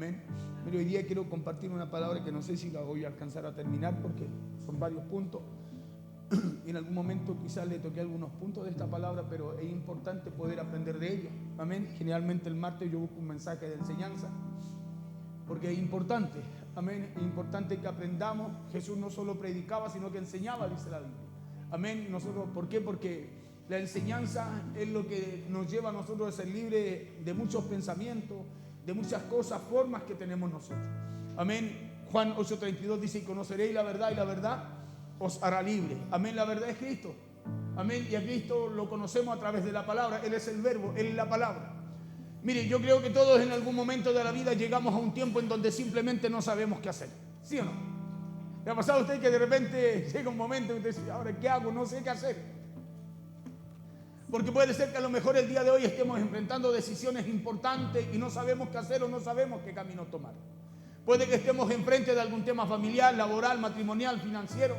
Amén. Pero hoy día quiero compartir una palabra que no sé si la voy a alcanzar a terminar porque son varios puntos. En algún momento quizás le toqué algunos puntos de esta palabra, pero es importante poder aprender de ella. Amén. Generalmente el martes yo busco un mensaje de enseñanza porque es importante. Amén. Es importante que aprendamos. Jesús no solo predicaba, sino que enseñaba, dice la Biblia. Amén. Y nosotros, ¿por qué? Porque la enseñanza es lo que nos lleva a nosotros a ser libres de muchos pensamientos, de muchas cosas, formas que tenemos nosotros. Amén. Juan 8:32 dice: y conoceréis la verdad, y la verdad os hará libre. Amén. La verdad es Cristo. Amén. Y a Cristo lo conocemos a través de la palabra. Él es el verbo, Él es la palabra. Mire, yo creo que todos en algún momento de la vida llegamos a un tiempo en donde simplemente no sabemos qué hacer. ¿Sí o no? ¿Le ha pasado a usted que de repente llega un momento y usted dice: ahora qué hago? No sé qué hacer. Porque puede ser que a lo mejor el día de hoy estemos enfrentando decisiones importantes y no sabemos qué hacer o no sabemos qué camino tomar. Puede que estemos enfrente de algún tema familiar, laboral, matrimonial, financiero.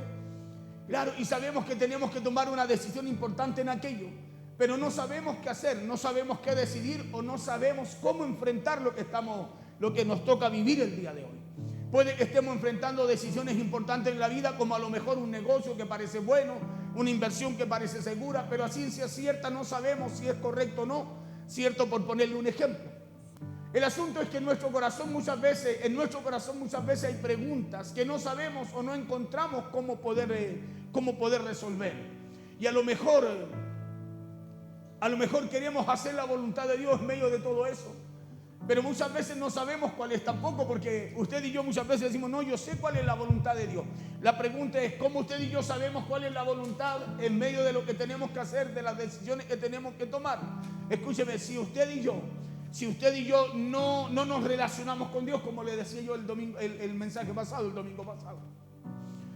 Claro, y sabemos que tenemos que tomar una decisión importante en aquello, pero no sabemos qué hacer, no sabemos qué decidir o no sabemos cómo enfrentar lo que nos toca vivir el día de hoy. Puede que estemos enfrentando decisiones importantes en la vida, como a lo mejor un negocio que parece bueno, una inversión que parece segura, pero a ciencia cierta no sabemos si es correcto o no, cierto, por ponerle un ejemplo. El asunto es que en nuestro corazón muchas veces hay preguntas que no sabemos o no encontramos cómo poder resolver. Y a lo mejor queremos hacer la voluntad de Dios en medio de todo eso. Pero muchas veces no sabemos cuál es tampoco, porque usted y yo muchas veces decimos: no, yo sé cuál es la voluntad de Dios. La pregunta es: ¿cómo usted y yo sabemos cuál es la voluntad en medio de lo que tenemos que hacer, de las decisiones que tenemos que tomar? Escúcheme, si usted y yo no nos relacionamos con Dios, como le decía yo el mensaje pasado, el domingo pasado,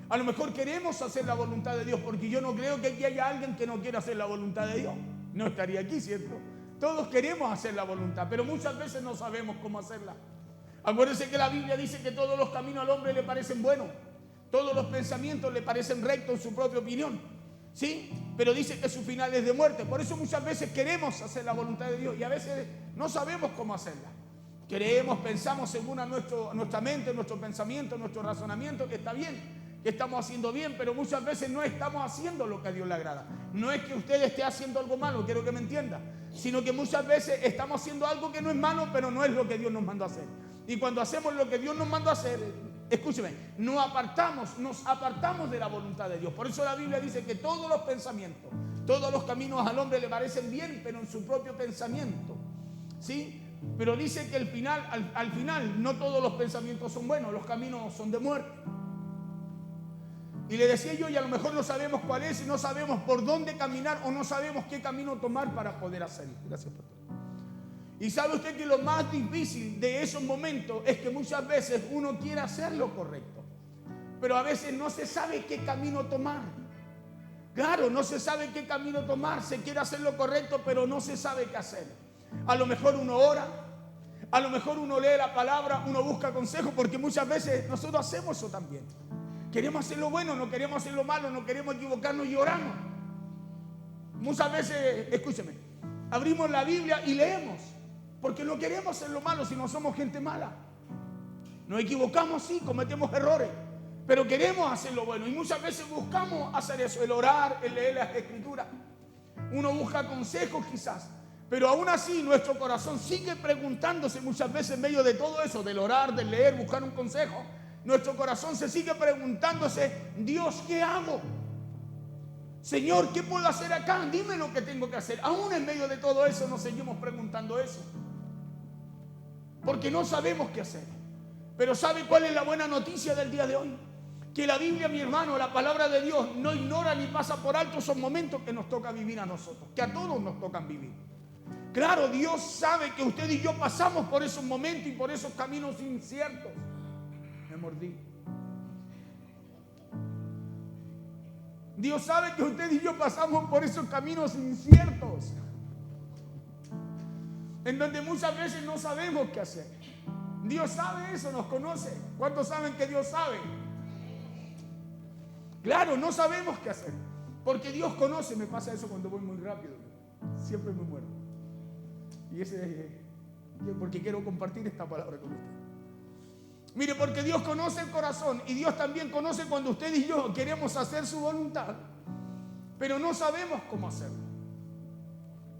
a lo mejor queremos hacer la voluntad de Dios, porque yo no creo que aquí haya alguien que no quiera hacer la voluntad de Dios. No estaría aquí, ¿cierto? Todos queremos hacer la voluntad, pero muchas veces no sabemos cómo hacerla. Acuérdense que la Biblia dice que todos los caminos al hombre le parecen buenos, todos los pensamientos le parecen rectos en su propia opinión, ¿sí? Pero dice que su final es de muerte. Por eso muchas veces queremos hacer la voluntad de Dios y a veces no sabemos cómo hacerla. Pensamos según nuestra mente, nuestro pensamiento, nuestro razonamiento, que está bien, que estamos haciendo bien, pero muchas veces no estamos haciendo lo que a Dios le agrada. No es que usted esté haciendo algo malo, quiero que me entienda, sino que muchas veces estamos haciendo algo que no es malo, pero no es lo que Dios nos mandó a hacer. Y cuando hacemos lo que Dios nos mandó a hacer, escúcheme, nos apartamos de la voluntad de Dior. Por eso la Biblia dice que todos los pensamientos, todos los caminos al hombre le parecen bien, pero en su propio pensamiento, ¿sí? Pero dice que al final no todos los pensamientos son buenos, los caminos son de muerte. Y le decía yo, y a lo mejor no sabemos cuál es, y no sabemos por dónde caminar, o no sabemos qué camino tomar para poder hacerlo. Gracias, pastor. Y sabe usted que lo más difícil de esos momentos es que muchas veces uno quiere hacer lo correcto, pero a veces no se sabe qué camino tomar. Claro, no se sabe qué camino tomar, se quiere hacer lo correcto, pero no se sabe qué hacer. A lo mejor uno ora, a lo mejor uno lee la palabra, uno busca consejo, porque muchas veces nosotros hacemos eso también. Queremos hacer lo bueno, no queremos hacer lo malo, no queremos equivocarnos y oramos. Muchas veces, escúcheme, abrimos la Biblia y leemos, porque no queremos hacer lo malo si no somos gente mala. Nos equivocamos, sí, cometemos errores, pero queremos hacer lo bueno. Y muchas veces buscamos hacer eso, el orar, el leer las escrituras. Uno busca consejos quizás, pero aún así nuestro corazón sigue preguntándose muchas veces en medio de todo eso, del orar, del leer, buscar un consejo. Nuestro corazón se sigue preguntándose: Dios, ¿qué hago? Señor, ¿qué puedo hacer acá? Dime lo que tengo que hacer. Aún en medio de todo eso nos seguimos preguntando eso, porque no sabemos qué hacer. Pero ¿sabe cuál es la buena noticia del día de hoy? Que la Biblia, mi hermano, la palabra de Dios, no ignora ni pasa por alto esos momentos que nos toca vivir a nosotros, que a todos nos tocan vivir. Claro, Dios sabe que usted y yo pasamos por esos momentos y por esos caminos inciertos. Me mordí. Dios sabe que usted y yo pasamos por esos caminos inciertos, en donde muchas veces no sabemos qué hacer. Dios sabe eso, nos conoce. ¿Cuántos saben que Dios sabe? Claro, no sabemos qué hacer, porque Dios conoce. Me pasa eso cuando voy muy rápido, siempre me muero. Y ese es porque quiero compartir esta palabra con usted. Mire, porque Dios conoce el corazón y Dios también conoce cuando usted y yo queremos hacer su voluntad, pero no sabemos cómo hacerlo.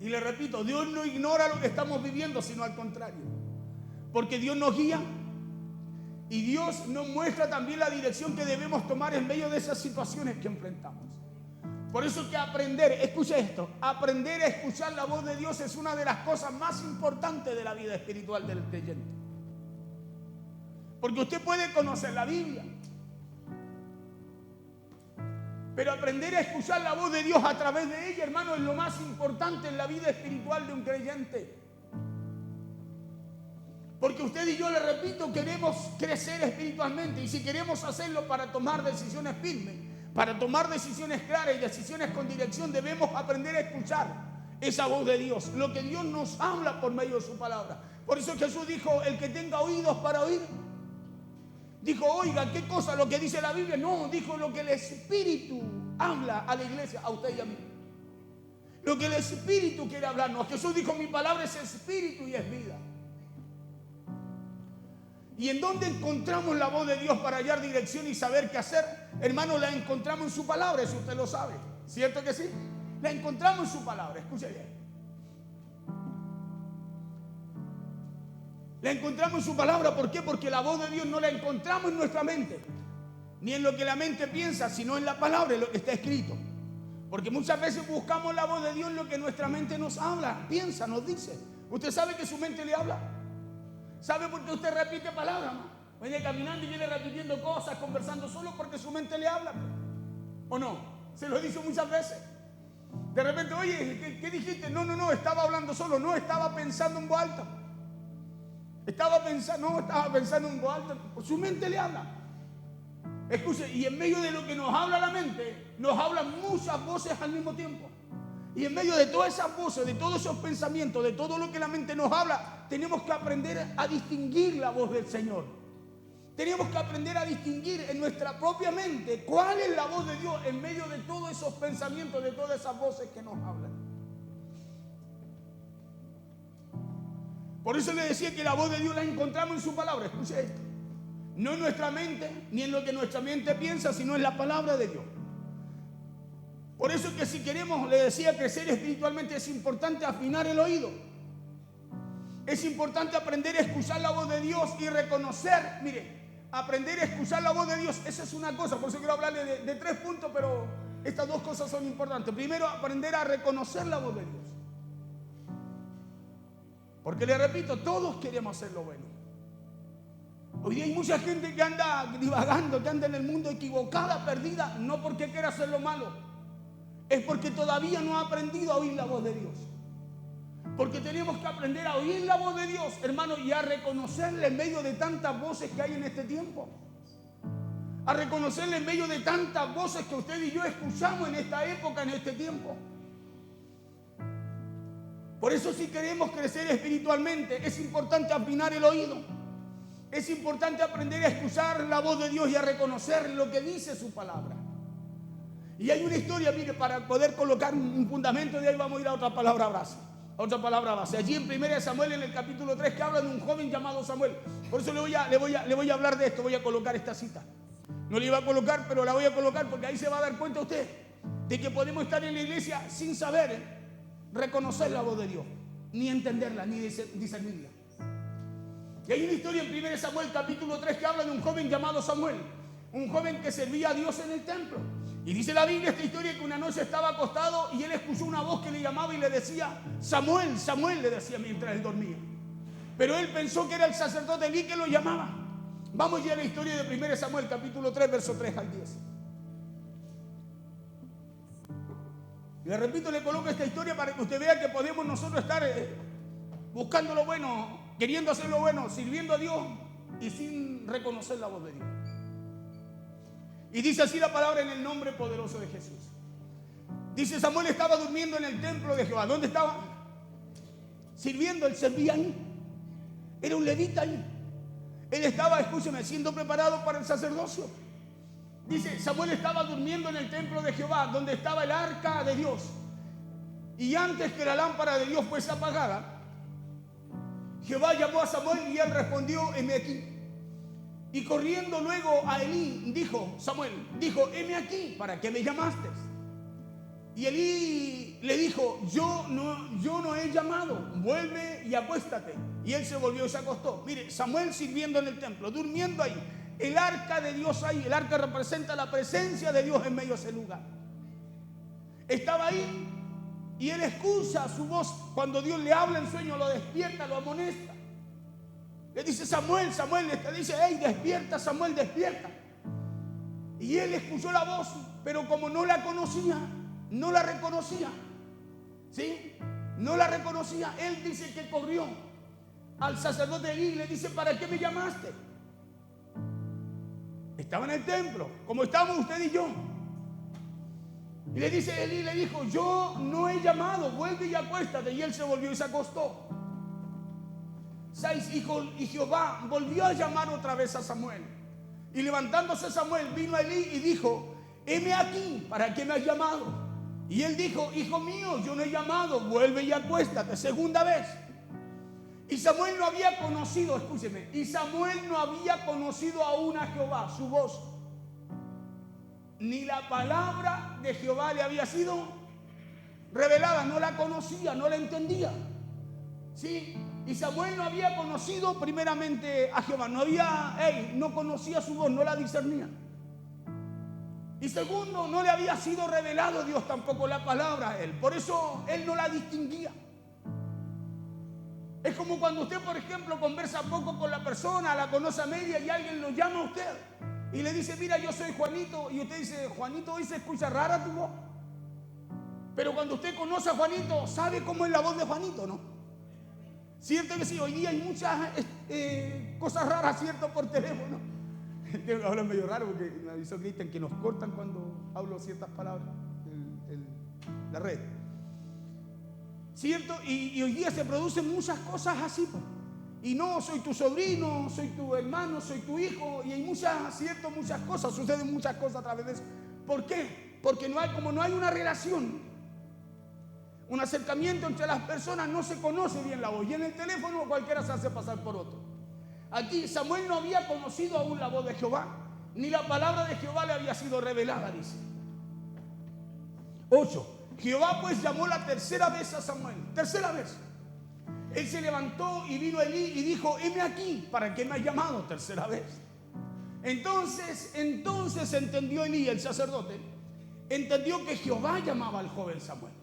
Y le repito, Dios no ignora lo que estamos viviendo, sino al contrario. Porque Dios nos guía y Dios nos muestra también la dirección que debemos tomar en medio de esas situaciones que enfrentamos. Por eso que aprender, escuche esto, aprender a escuchar la voz de Dios es una de las cosas más importantes de la vida espiritual del creyente. Porque usted puede conocer la Biblia, pero aprender a escuchar la voz de Dios a través de ella, hermano, es lo más importante en la vida espiritual de un creyente. Porque usted y yo, le repito, queremos crecer espiritualmente, y si queremos hacerlo para tomar decisiones firmes, para tomar decisiones claras y decisiones con dirección, debemos aprender a escuchar esa voz de Dios, lo que Dios nos habla por medio de su palabra. Por eso Jesús dijo, el que tenga oídos para oír, dijo, oiga, ¿qué cosa? Lo que dice la Biblia. No, dijo lo que el Espíritu habla a la iglesia, a usted y a mí. Lo que el Espíritu quiere hablarnos. Jesús dijo, mi palabra es espíritu y es vida. ¿Y en dónde encontramos la voz de Dios para hallar dirección y saber qué hacer? Hermano, la encontramos en su palabra, eso usted lo sabe. ¿Cierto que sí? La encontramos en su palabra, escuche bien. La encontramos en su palabra, ¿por qué? Porque la voz de Dios no la encontramos en nuestra mente, ni en lo que la mente piensa, sino en la palabra, en lo que está escrito. Porque muchas veces buscamos la voz de Dios en lo que nuestra mente nos habla, piensa, nos dice. ¿Usted sabe que su mente le habla? ¿Sabe por qué usted repite palabras? Viene caminando y viene repitiendo cosas, conversando solo porque su mente le habla. ¿O no? Se lo he dicho muchas veces. De repente, oye, ¿qué dijiste? No, estaba hablando solo, no, estaba pensando en voz alta. Estaba pensando en voz alta. Su mente le habla. Escuche, y en medio de lo que nos habla la mente, nos hablan muchas voces al mismo tiempo. Y en medio de todas esas voces, de todos esos pensamientos, de todo lo que la mente nos habla, tenemos que aprender a distinguir la voz del Señor. Tenemos que aprender a distinguir en nuestra propia mente cuál es la voz de Dios en medio de todos esos pensamientos, de todas esas voces que nos hablan. Por eso le decía que la voz de Dios la encontramos en su palabra. Escuche esto. No en nuestra mente, ni en lo que nuestra mente piensa, sino en la palabra de Dios. Por eso que si queremos, le decía, crecer espiritualmente, es importante afinar el oído. Es importante aprender a escuchar la voz de Dios y reconocer, mire, aprender a escuchar la voz de Dios, esa es una cosa. Por eso quiero hablarle de 3 puntos, pero estas 2 cosas son importantes. Primero, aprender a reconocer la voz de Dios. Porque le repito, todos queremos hacer lo bueno. Hoy día hay mucha gente que anda divagando, que anda en el mundo equivocada, perdida, no porque quiera hacer lo malo. Es porque todavía no ha aprendido a oír la voz de Dios. Porque tenemos que aprender a oír la voz de Dios, hermano, y a reconocerle en medio de tantas voces que hay en este tiempo. A reconocerle en medio de tantas voces que usted y yo escuchamos en esta época, en este tiempo. Por eso, si queremos crecer espiritualmente, es importante afinar el oído. Es importante aprender a escuchar la voz de Dios y a reconocer lo que dice su palabra. Y hay una historia, mire, para poder colocar un fundamento, de ahí vamos a ir a otra palabra base. Allí en 1 Samuel, en el capítulo 3, que habla de un joven llamado Samuel. Por eso le voy a hablar de esto, voy a colocar esta cita. No la iba a colocar, pero la voy a colocar porque ahí se va a dar cuenta usted de que podemos estar en la iglesia sin saber reconocer la voz de Dios, ni entenderla, ni discernirla. Y hay una historia en 1 Samuel capítulo 3 que habla de un joven llamado Samuel, un joven que servía a Dios en el templo. Y dice la Biblia, esta historia, que una noche estaba acostado y él escuchó una voz que le llamaba y le decía, Samuel, Samuel, le decía mientras él dormía. Pero él pensó que era el sacerdote Elí que lo llamaba. Vamos ya a la historia de 1 Samuel capítulo 3, verso 3 al 10. Y le repito, le coloco esta historia para que usted vea que podemos nosotros estar buscando lo bueno, queriendo hacer lo bueno, sirviendo a Dios y sin reconocer la voz de Dios. Y dice así la palabra en el nombre poderoso de Jesús. Dice, Samuel estaba durmiendo en el templo de Jehová. ¿Dónde estaba? Sirviendo, él servía ahí. Era un levita ahí. Él estaba, escúcheme, siendo preparado para el sacerdocio. Dice, Samuel estaba durmiendo en el templo de Jehová, donde estaba el arca de Dios. Y antes que la lámpara de Dios fuese apagada, Jehová llamó a Samuel y él respondió, heme aquí. Y corriendo luego a Elí, Samuel dijo, heme aquí, ¿para qué me llamaste? Y Elí le dijo, yo no he llamado, vuelve y acuéstate. Y él se volvió y se acostó. Mire, Samuel sirviendo en el templo, durmiendo ahí. El arca de Dios ahí, el arca representa la presencia de Dios en medio de ese lugar. Estaba ahí y él escucha su voz. Cuando Dios le habla en sueño, lo despierta, lo amonesta. Le dice, Samuel, le dice, hey, despierta, Samuel, despierta. Y él escuchó la voz, pero como no la conocía, no la reconocía, ¿sí? No la reconocía. Él dice que corrió al sacerdote Elí y le dice, ¿para qué me llamaste? Estaba en el templo, como estamos usted y yo. Y le dice, Elí le dijo, yo no he llamado, vuelve y acuéstate. Y él se volvió y se acostó. 6, y Jehová volvió a llamar otra vez a Samuel. Y levantándose Samuel, vino a Elí y dijo, heme aquí, ¿para qué me has llamado? Y él dijo, hijo mío, yo no he llamado, vuelve y acuéstate. Segunda vez. Y Samuel no había conocido, escúcheme, y Samuel no había conocido aún a Jehová, su voz. Ni la palabra de Jehová le había sido revelada, no la conocía, no la entendía. ¿Sí? Y Samuel no había conocido primeramente a Jehová, no conocía su voz, no la discernía. Y segundo, no le había sido revelado Dios tampoco la palabra a él, por eso él no la distinguía. Es como cuando usted, por ejemplo, conversa poco con la persona, la conoce a media y alguien lo llama a usted y le dice, mira, yo soy Juanito, y usted dice, Juanito, hoy se escucha rara tu voz. Pero cuando usted conoce a Juanito, sabe cómo es la voz de Juanito, ¿no? Cierto que sí, hoy día hay muchas cosas raras, ¿cierto? Por teléfono. Tengo que hablar medio raro porque me avisó Cristian que nos cortan cuando hablo ciertas palabras en la red. ¿Cierto? Y hoy día se producen muchas cosas así. Y no, soy tu sobrino, soy tu hermano, soy tu hijo. Y hay muchas cosas, suceden muchas cosas a través de eso. ¿Por qué? Porque como no hay una relación, un acercamiento entre las personas, no se conoce bien la voz. Y en el teléfono cualquiera se hace pasar por otro. Aquí Samuel no había conocido aún la voz de Jehová, ni la palabra de Jehová le había sido revelada, dice. 8. Jehová pues llamó la tercera vez a Samuel. Tercera vez. Él se levantó y vino a Elí y dijo, heme aquí, ¿para qué me has llamado? Tercera vez. Entonces entendió Elí, el sacerdote, entendió que Jehová llamaba al joven Samuel.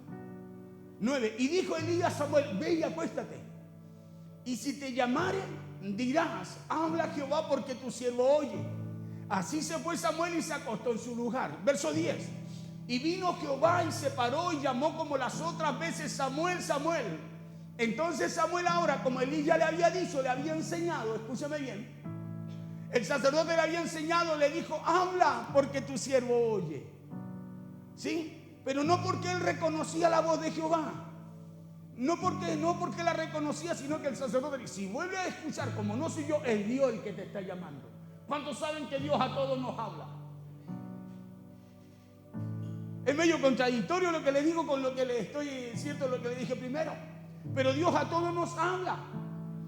9. Y dijo Elí a Samuel, ve y acuéstate. Y si te llamare, dirás, habla Jehová porque tu siervo oye. Así se fue Samuel y se acostó en su lugar. Verso 10. Y vino Jehová y se paró y llamó como las otras veces, Samuel, Samuel. Entonces Samuel ahora, como Elí ya le había dicho, le había enseñado, escúchame bien, el sacerdote le había enseñado, le dijo, habla porque tu siervo oye. ¿Sí? Pero no porque él reconocía la voz de Jehová. No porque la reconocía, sino que el sacerdote dice, si vuelve a escuchar, como no soy yo, es Dios el que te está llamando. ¿Cuántos saben que Dios a todos nos habla? Es medio contradictorio lo que le digo con lo que le estoy, cierto, lo que le dije primero. Pero Dios a todos nos habla.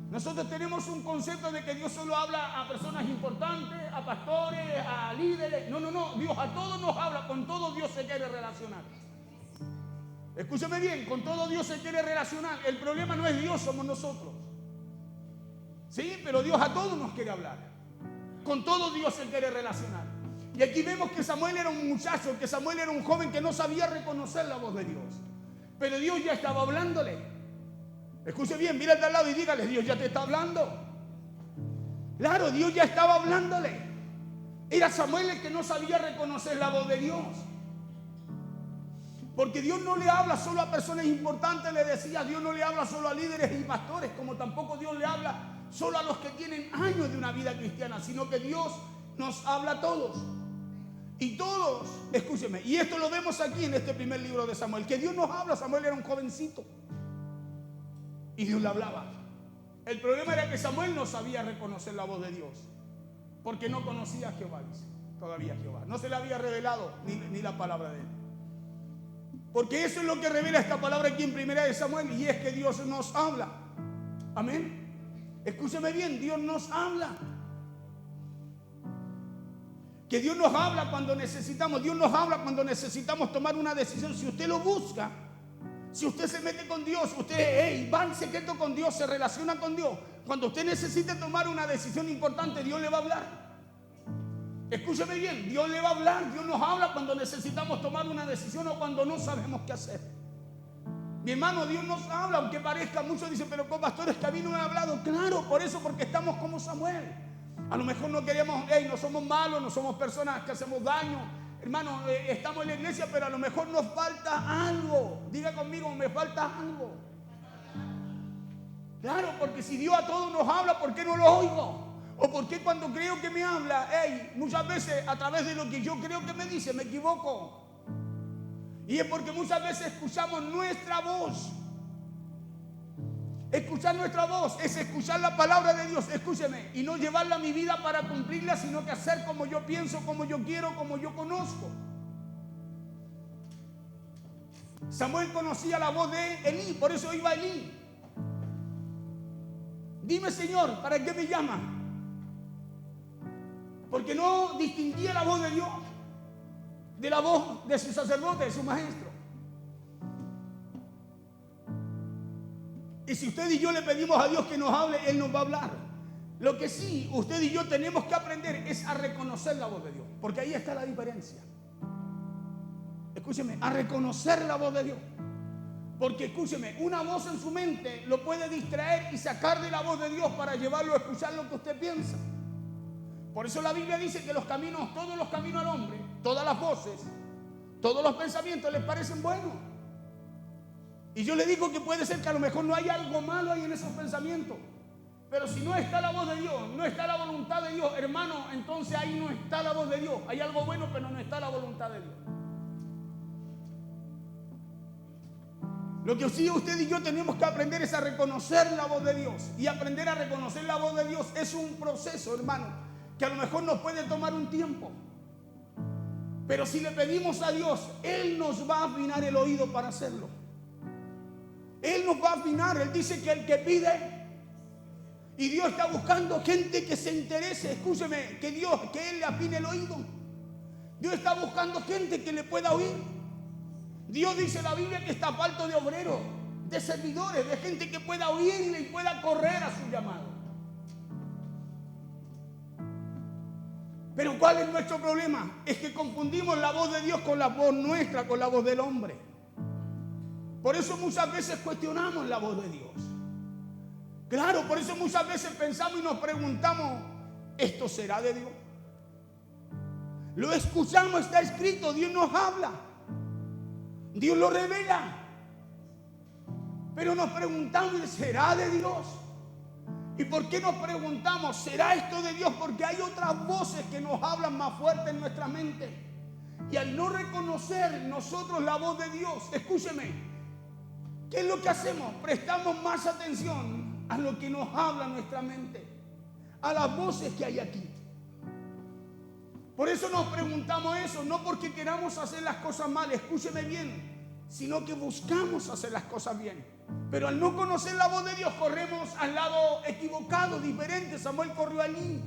Nosotros tenemos un concepto de que Dios solo habla a personas importantes, a pastores, a líderes. No. Dios a todos nos habla. Con todo Dios se quiere relacionar. Escúcheme bien, con todo Dios se quiere relacionar. El problema no es Dios, somos nosotros. Sí, pero Dios a todos nos quiere hablar. Con todo Dios se quiere relacionar. Y aquí vemos que Samuel era un muchacho, que Samuel era un joven que no sabía reconocer la voz de Dios. Pero Dios ya estaba hablándole. Escuche bien, mira al lado y dígale, Dios ya te está hablando. Claro, Dios ya estaba hablándole. Era Samuel el que no sabía reconocer la voz de Dios. Porque Dios no le habla solo a personas importantes, le decía, Dios no le habla solo a líderes y pastores, como tampoco Dios le habla solo a los que tienen años de una vida cristiana, sino que Dios nos habla a todos. Y todos, escúcheme, y esto lo vemos aquí en este primer libro de Samuel, que Dios nos habla. Samuel era un jovencito y Dios le hablaba. El problema era que Samuel no sabía reconocer la voz de Dios, porque no conocía a Jehová, dice, todavía Jehová. No se le había revelado ni la palabra de él. Porque eso es lo que revela esta palabra aquí en primera de Samuel, y es que Dios nos habla. Amén. Escúcheme bien, Dios nos habla. Que Dios nos habla cuando necesitamos. Dios nos habla cuando necesitamos tomar una decisión. Si usted lo busca, si usted se mete con Dios, usted va en secreto con Dios, se relaciona con Dios. Cuando usted necesite tomar una decisión importante, Dios le va a hablar. Escúcheme bien, Dios le va a hablar. Dios nos habla cuando necesitamos tomar una decisión o cuando no sabemos qué hacer. Mi hermano, Dios nos habla, aunque parezca, muchos dicen, pero con pastores que a mí no me ha hablado. Claro, por eso, porque estamos como Samuel. A lo mejor no queremos, no somos malos, no somos personas que hacemos daño. Hermano, estamos en la iglesia, pero a lo mejor nos falta algo. Diga conmigo, me falta algo. Claro, porque si Dios a todos nos habla, ¿por qué no lo oigo? O por qué cuando creo que me habla, muchas veces a través de lo que yo creo que me dice, me equivoco. Y es porque muchas veces escuchamos nuestra voz. Escuchar nuestra voz es escuchar la palabra de Dios, escúcheme, y no llevarla a mi vida para cumplirla, sino que hacer como yo pienso, como yo quiero, como yo conozco. Samuel conocía la voz de Elí, por eso iba a Elí. Dime, Señor, ¿para qué me llama? Porque no distinguía la voz de Dios de la voz de su sacerdote, de su maestro. Y si usted y yo le pedimos a Dios que nos hable, Él nos va a hablar. Lo que sí, usted y yo tenemos que aprender es a reconocer la voz de Dios, porque ahí está la diferencia. Escúcheme, a reconocer la voz de Dios. Porque escúcheme, una voz en su mente lo puede distraer y sacar de la voz de Dios para llevarlo a escuchar lo que usted piensa. Por eso la Biblia dice que los caminos, todos los caminos al hombre, todas las voces, todos los pensamientos les parecen buenos. Y yo le digo que puede ser que a lo mejor no haya algo malo ahí en esos pensamientos. Pero si no está la voz de Dios, no está la voluntad de Dios, hermano, entonces ahí no está la voz de Dios. Hay algo bueno, pero no está la voluntad de Dios. Lo que sí usted y yo tenemos que aprender es a reconocer la voz de Dios. Y aprender a reconocer la voz de Dios es un proceso, hermano, que a lo mejor nos puede tomar un tiempo. Pero si le pedimos a Dios, Él nos va a afinar el oído para hacerlo. Él nos va a afinar. Él dice que el que pide, y Dios está buscando gente que se interese. Escúcheme, que Él le afine el oído. Dios está buscando gente que le pueda oír. Dios dice en la Biblia que está falto de obreros, de servidores, de gente que pueda oírle y pueda correr a su llamado. Pero ¿cuál es nuestro problema? Es que confundimos la voz de Dios con la voz nuestra, con la voz del hombre. Por eso muchas veces cuestionamos la voz de Dios. Claro, por eso muchas veces pensamos y nos preguntamos, ¿esto será de Dios? Lo escuchamos, está escrito, Dios nos habla. Dios lo revela. Pero nos preguntamos, ¿será de Dios? ¿Y por qué nos preguntamos, será esto de Dios? Porque hay otras voces que nos hablan más fuerte en nuestra mente. Y al no reconocer nosotros la voz de Dios, escúcheme, ¿qué es lo que hacemos? Prestamos más atención a lo que nos habla nuestra mente, a las voces que hay aquí. Por eso nos preguntamos eso, no porque queramos hacer las cosas mal, escúcheme bien, sino que buscamos hacer las cosas bien. Pero al no conocer la voz de Dios, corremos al lado equivocado, diferente. Samuel corrió a Elí.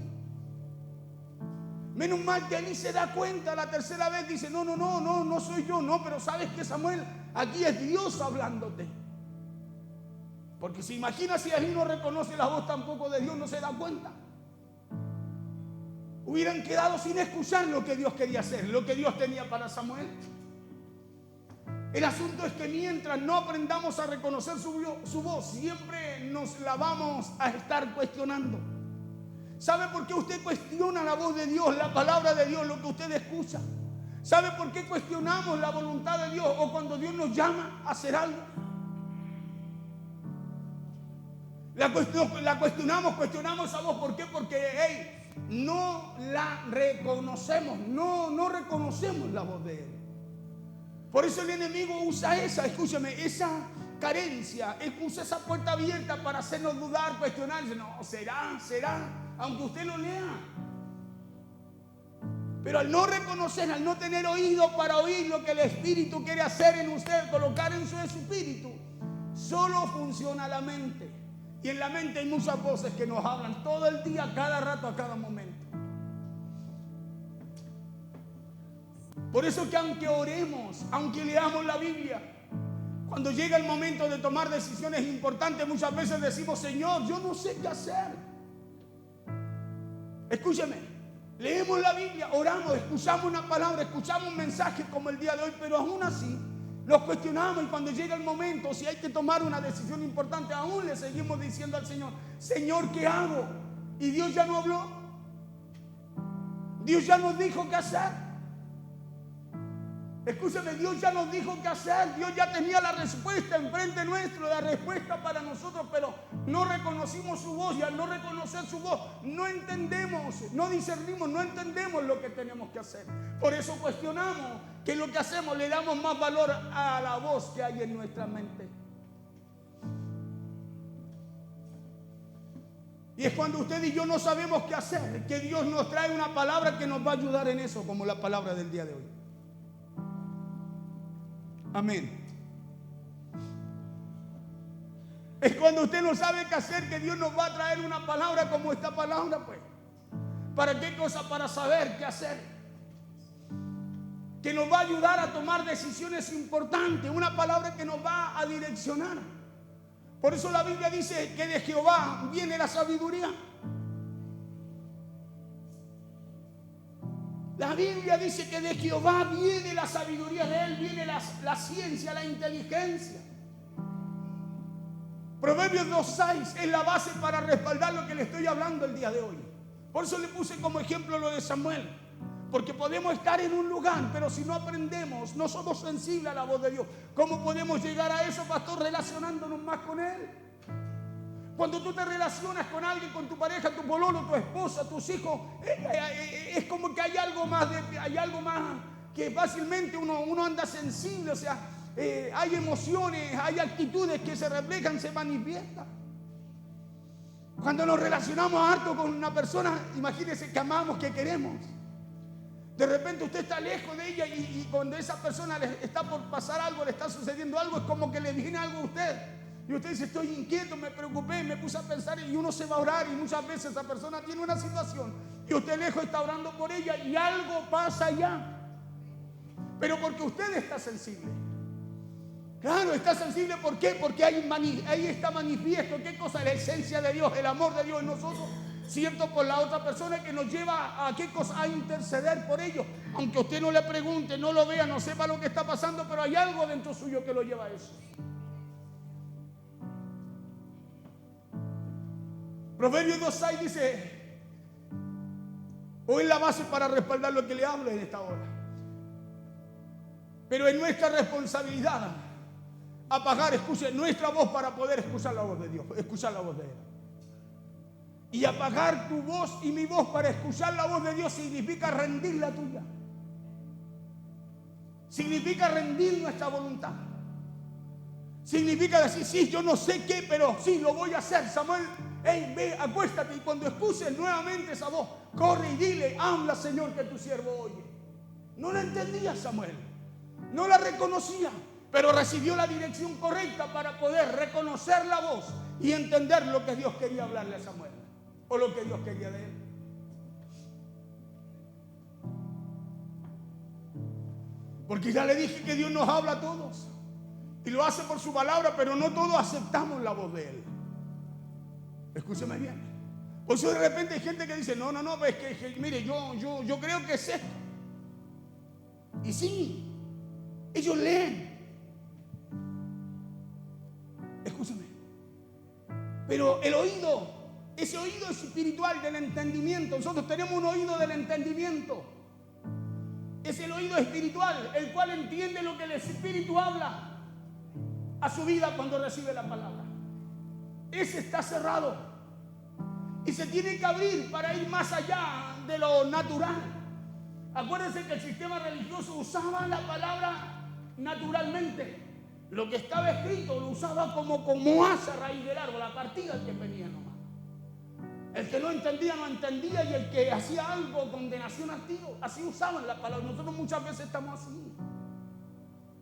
Menos mal que Elí se da cuenta la tercera vez, dice, no soy yo, no, pero ¿sabes qué, Samuel? Aquí es Dios hablándote. Porque se imagina si Elí no reconoce la voz tampoco de Dios, no se da cuenta. Hubieran quedado sin escuchar lo que Dios quería hacer, lo que Dios tenía para Samuel. El asunto es que mientras no aprendamos a reconocer su voz, siempre nos la vamos a estar cuestionando. ¿Sabe por qué usted cuestiona la voz de Dios, la palabra de Dios, lo que usted escucha? ¿Sabe por qué cuestionamos la voluntad de Dios o cuando Dios nos llama a hacer algo? La cuestionamos esa voz. ¿Por qué? Porque no la reconocemos, no reconocemos la voz de Él. Por eso el enemigo usa esa carencia, él usa esa puerta abierta para hacernos dudar, cuestionar. No, será, aunque usted lo lea. Pero al no reconocer, al no tener oído para oír lo que el Espíritu quiere hacer en usted, colocar en su espíritu, solo funciona la mente. Y en la mente hay muchas voces que nos hablan todo el día, cada rato, a cada momento. Por eso que aunque oremos, aunque leamos la Biblia, cuando llega el momento de tomar decisiones importantes, muchas veces decimos: Señor, yo no sé qué hacer. Escúcheme, leemos la Biblia, oramos, escuchamos una palabra, escuchamos un mensaje como el día de hoy, pero aún así nos cuestionamos, y cuando llega el momento, si hay que tomar una decisión importante, aún le seguimos diciendo al Señor: Señor, ¿qué hago? Y Dios ya no habló. Dios ya nos dijo qué hacer. Escúcheme, Dios ya nos dijo qué hacer. Dios ya tenía la respuesta enfrente nuestro, la respuesta para nosotros, pero no reconocimos su voz, y al no reconocer su voz, no entendemos, no discernimos, no entendemos lo que tenemos que hacer. Por eso cuestionamos, que lo que hacemos le damos más valor a la voz que hay en nuestra mente. Y es cuando usted y yo no sabemos qué hacer, que Dios nos trae una palabra que nos va a ayudar en eso, como la palabra del día de hoy. Amén. Es cuando usted no sabe qué hacer, que Dios nos va a traer una palabra como esta palabra, pues. ¿Para qué cosa? Para saber qué hacer. Que nos va a ayudar a tomar decisiones importantes. Una palabra que nos va a direccionar. Por eso la Biblia dice que de Jehová viene la sabiduría. La Biblia dice que de Jehová viene la sabiduría, de Él viene la ciencia, la inteligencia. Proverbios 2:6 es la base para respaldar lo que le estoy hablando el día de hoy. Por eso le puse como ejemplo lo de Samuel. Porque podemos estar en un lugar, pero si no aprendemos, no somos sensibles a la voz de Dios. ¿Cómo podemos llegar a eso, pastor? Relacionándonos más con Él. Cuando tú te relacionas con alguien, con tu pareja, tu pololo, tu esposa, tus hijos, es como que hay algo más que fácilmente uno anda sensible. O sea, hay emociones, hay actitudes que se reflejan, se manifiestan. Cuando nos relacionamos harto con una persona, imagínense que amamos, que queremos. De repente usted está lejos de ella, y cuando esa persona le está por pasar algo, le está sucediendo algo, es como que le viene algo a usted. Y usted dice: estoy inquieto, me preocupé, me puse a pensar, y uno se va a orar, y muchas veces esa persona tiene una situación y usted lejos está orando por ella, y algo pasa allá. Pero porque usted está sensible. Claro, está sensible. ¿Por qué? Porque ahí está manifiesto. ¿Qué cosa? La esencia de Dios, el amor de Dios en nosotros, ¿cierto? Por la otra persona, que nos lleva a ¿qué cosa? A interceder por ellos. Aunque usted no le pregunte, no lo vea, no sepa lo que está pasando, pero hay algo dentro suyo que lo lleva a eso. Proverbios 2:6 dice, o es la base para respaldar lo que le hablo en esta hora. Pero es nuestra responsabilidad apagar, escuche, nuestra voz para poder escuchar la voz de Dios, escuchar la voz de Él. Y apagar tu voz y mi voz para escuchar la voz de Dios significa rendir la tuya. Significa rendir nuestra voluntad. Significa decir: sí, yo no sé qué, pero sí, lo voy a hacer. Samuel, hey, ve, acuéstate, y cuando escuches nuevamente esa voz, corre y dile: habla, Señor, que tu siervo oye. No la entendía Samuel, no la reconocía, pero recibió la dirección correcta para poder reconocer la voz y entender lo que Dios quería hablarle a Samuel, o lo que Dios quería de él. Porque ya le dije que Dios nos habla a todos y lo hace por su palabra, pero no todos aceptamos la voz de Él. Escúcheme bien. Por eso de repente hay gente que dice: no, es que mire, yo creo que es esto. Y sí, ellos leen. Escúchame. Pero el oído, ese oído espiritual del entendimiento, nosotros tenemos un oído del entendimiento. Es el oído espiritual, el cual entiende lo que el Espíritu habla a su vida cuando recibe la palabra. Ese está cerrado y se tiene que abrir para ir más allá de lo natural. Acuérdense que el sistema religioso usaba la palabra naturalmente. Lo que estaba escrito lo usaba como hace a raíz del árbol, a partir del que venía nomás. El que no entendía, no entendía, y el que hacía algo, condenación al tiro. Así usaban la palabra. Nosotros muchas veces estamos así.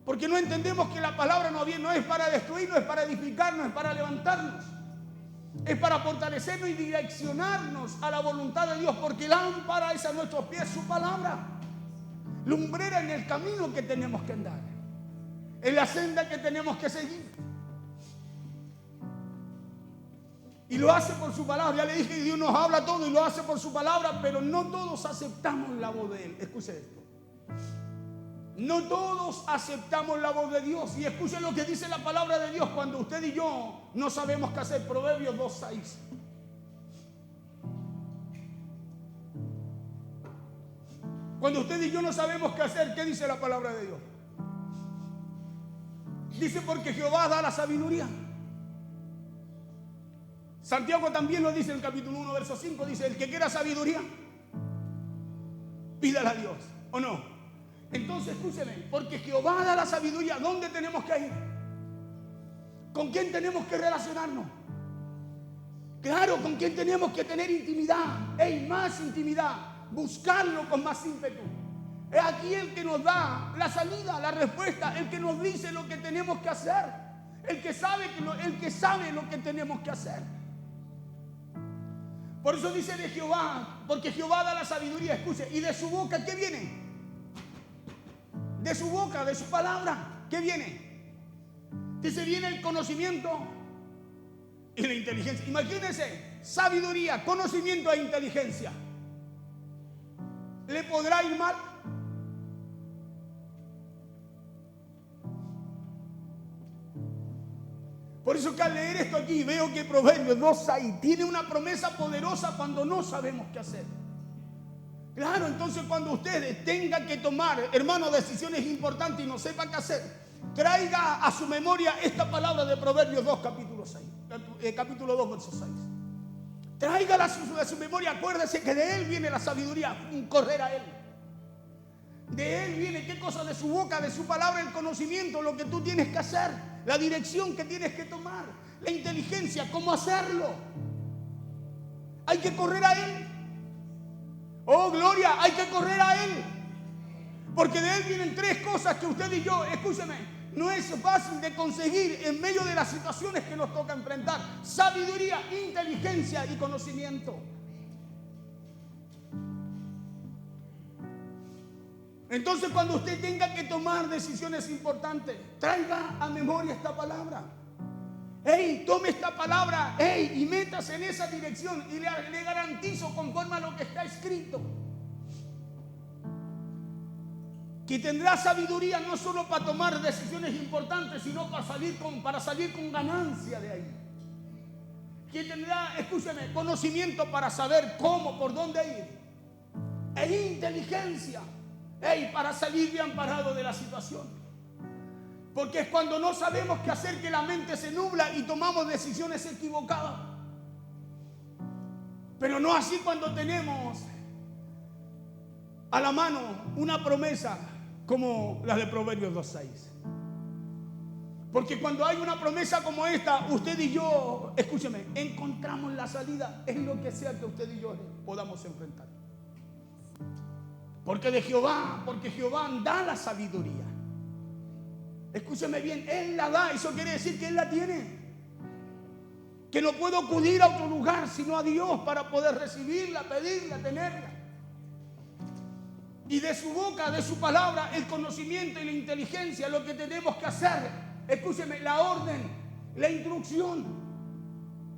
Porque no entendemos que la palabra no es para destruir, no es para edificar, no es para levantarnos. Es para fortalecernos y direccionarnos a la voluntad de Dios. Porque lámpara es a nuestros pies su palabra. lumbrera en el camino que tenemos que andar, en la senda que tenemos que seguir. Y lo hace por su palabra. Ya le dije que Dios nos habla todo y lo hace por su palabra, pero no todos aceptamos la voz de Él. Escuche esto. No todos aceptamos la voz de Dios. Y escuche lo que dice la palabra de Dios cuando usted y yo no sabemos qué hacer. Proverbios 2:6. Cuando usted y yo no sabemos qué hacer, ¿qué dice la palabra de Dios? Dice, porque Jehová da la sabiduría. Santiago también lo dice en el capítulo 1, verso 5. Dice, el que quiera sabiduría, pídala a Dios. ¿O no? Entonces, escúcheme, porque Jehová da la sabiduría. ¿Dónde tenemos que ir? ¿Con quién tenemos que relacionarnos? Claro, ¿con quién tenemos que tener intimidad? Más intimidad. Buscarlo con más ímpetu. Es aquí el que nos da la salida, la respuesta, el que nos dice lo que tenemos que hacer, el que sabe lo que tenemos que hacer. Por eso dice de Jehová, porque Jehová da la sabiduría. Escuche, y de su boca, ¿qué viene? De su boca, de su palabra, ¿qué viene? Dice, viene el conocimiento y la inteligencia. Imagínense, sabiduría, conocimiento e inteligencia. ¿Le podrá ir mal? Por eso que al leer esto aquí veo que Proverbios 2:6 tiene una promesa poderosa cuando no sabemos qué hacer. Claro, entonces cuando ustedes tengan que tomar, hermano, decisiones importantes y no sepan qué hacer, traiga a su memoria esta palabra de Proverbios 2, capítulo 2, verso 6. Tráigala a su memoria, acuérdese que de Él viene la sabiduría, correr a Él. De Él viene, ¿qué cosa? De su boca, de su palabra, el conocimiento, lo que tú tienes que hacer, la dirección que tienes que tomar, la inteligencia, cómo hacerlo. Hay que correr a Él. Oh, gloria, hay que correr a Él. Porque de Él vienen tres cosas que usted y yo, escúcheme, no es fácil de conseguir en medio de las situaciones que nos toca enfrentar. Sabiduría, inteligencia y conocimiento. Entonces, cuando usted tenga que tomar decisiones importantes, traiga a memoria esta palabra. Tome esta palabra, y métase en esa dirección y le garantizo, conforme a lo que está escrito, que tendrá sabiduría no solo para tomar decisiones importantes, sino para salir con ganancia de ahí. Que tendrá, escúcheme, conocimiento para saber cómo, por dónde ir. Inteligencia, para salir bien parado de la situación. Porque es cuando no sabemos qué hacer que la mente se nubla y tomamos decisiones equivocadas. Pero no así cuando tenemos a la mano una promesa como la de Proverbios 2:6. Porque cuando hay una promesa como esta, usted y yo, escúcheme, encontramos la salida en lo que sea que usted y yo podamos enfrentar. Porque Jehová da la sabiduría. Escúcheme bien, Él la da, eso quiere decir que Él la tiene. Que no puedo acudir a otro lugar sino a Dios para poder recibirla, pedirla, tenerla. Y de su boca, de su palabra, el conocimiento y la inteligencia, lo que tenemos que hacer, escúcheme, la orden, la instrucción,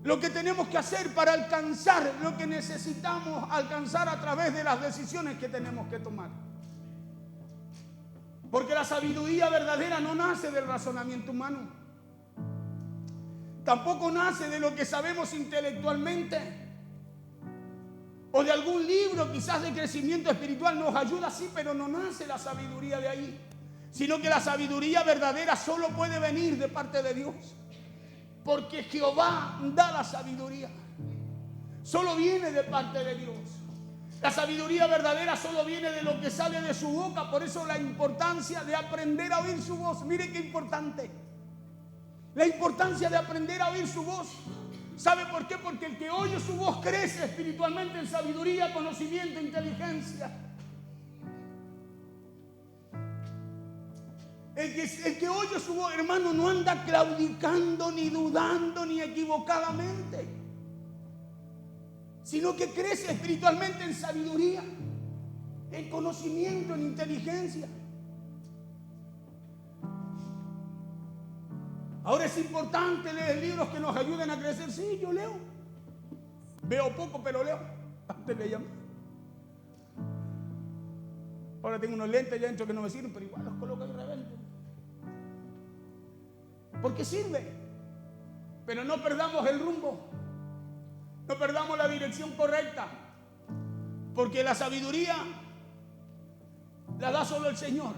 lo que tenemos que hacer para alcanzar lo que necesitamos alcanzar a través de las decisiones que tenemos que tomar. Porque la sabiduría verdadera no nace del razonamiento humano. Tampoco nace de lo que sabemos intelectualmente. O de algún libro quizás de crecimiento espiritual nos ayuda, sí, pero no nace la sabiduría de ahí. Sino que la sabiduría verdadera solo puede venir de parte de Dios. Porque Jehová da la sabiduría. Solo viene de parte de Dios. La sabiduría verdadera solo viene de lo que sale de su boca. Por eso la importancia de aprender a oír su voz. Mire qué importante. La importancia de aprender a oír su voz. ¿Sabe por qué? Porque el que oye su voz crece espiritualmente en sabiduría, conocimiento, inteligencia. El que oye su voz, hermano, no anda claudicando, ni dudando, ni equivocadamente, sino que crece espiritualmente en sabiduría. en conocimiento, en inteligencia. Ahora es importante leer libros que nos ayuden a crecer. Sí, yo leo. Veo poco, pero leo. Antes leía más. Ahora tengo unos lentes allá adentro que no me sirven, pero igual los coloco ahí de repente. Porque sirve. Pero no perdamos el rumbo. No perdamos la dirección correcta. Porque la sabiduría la da solo el Señor.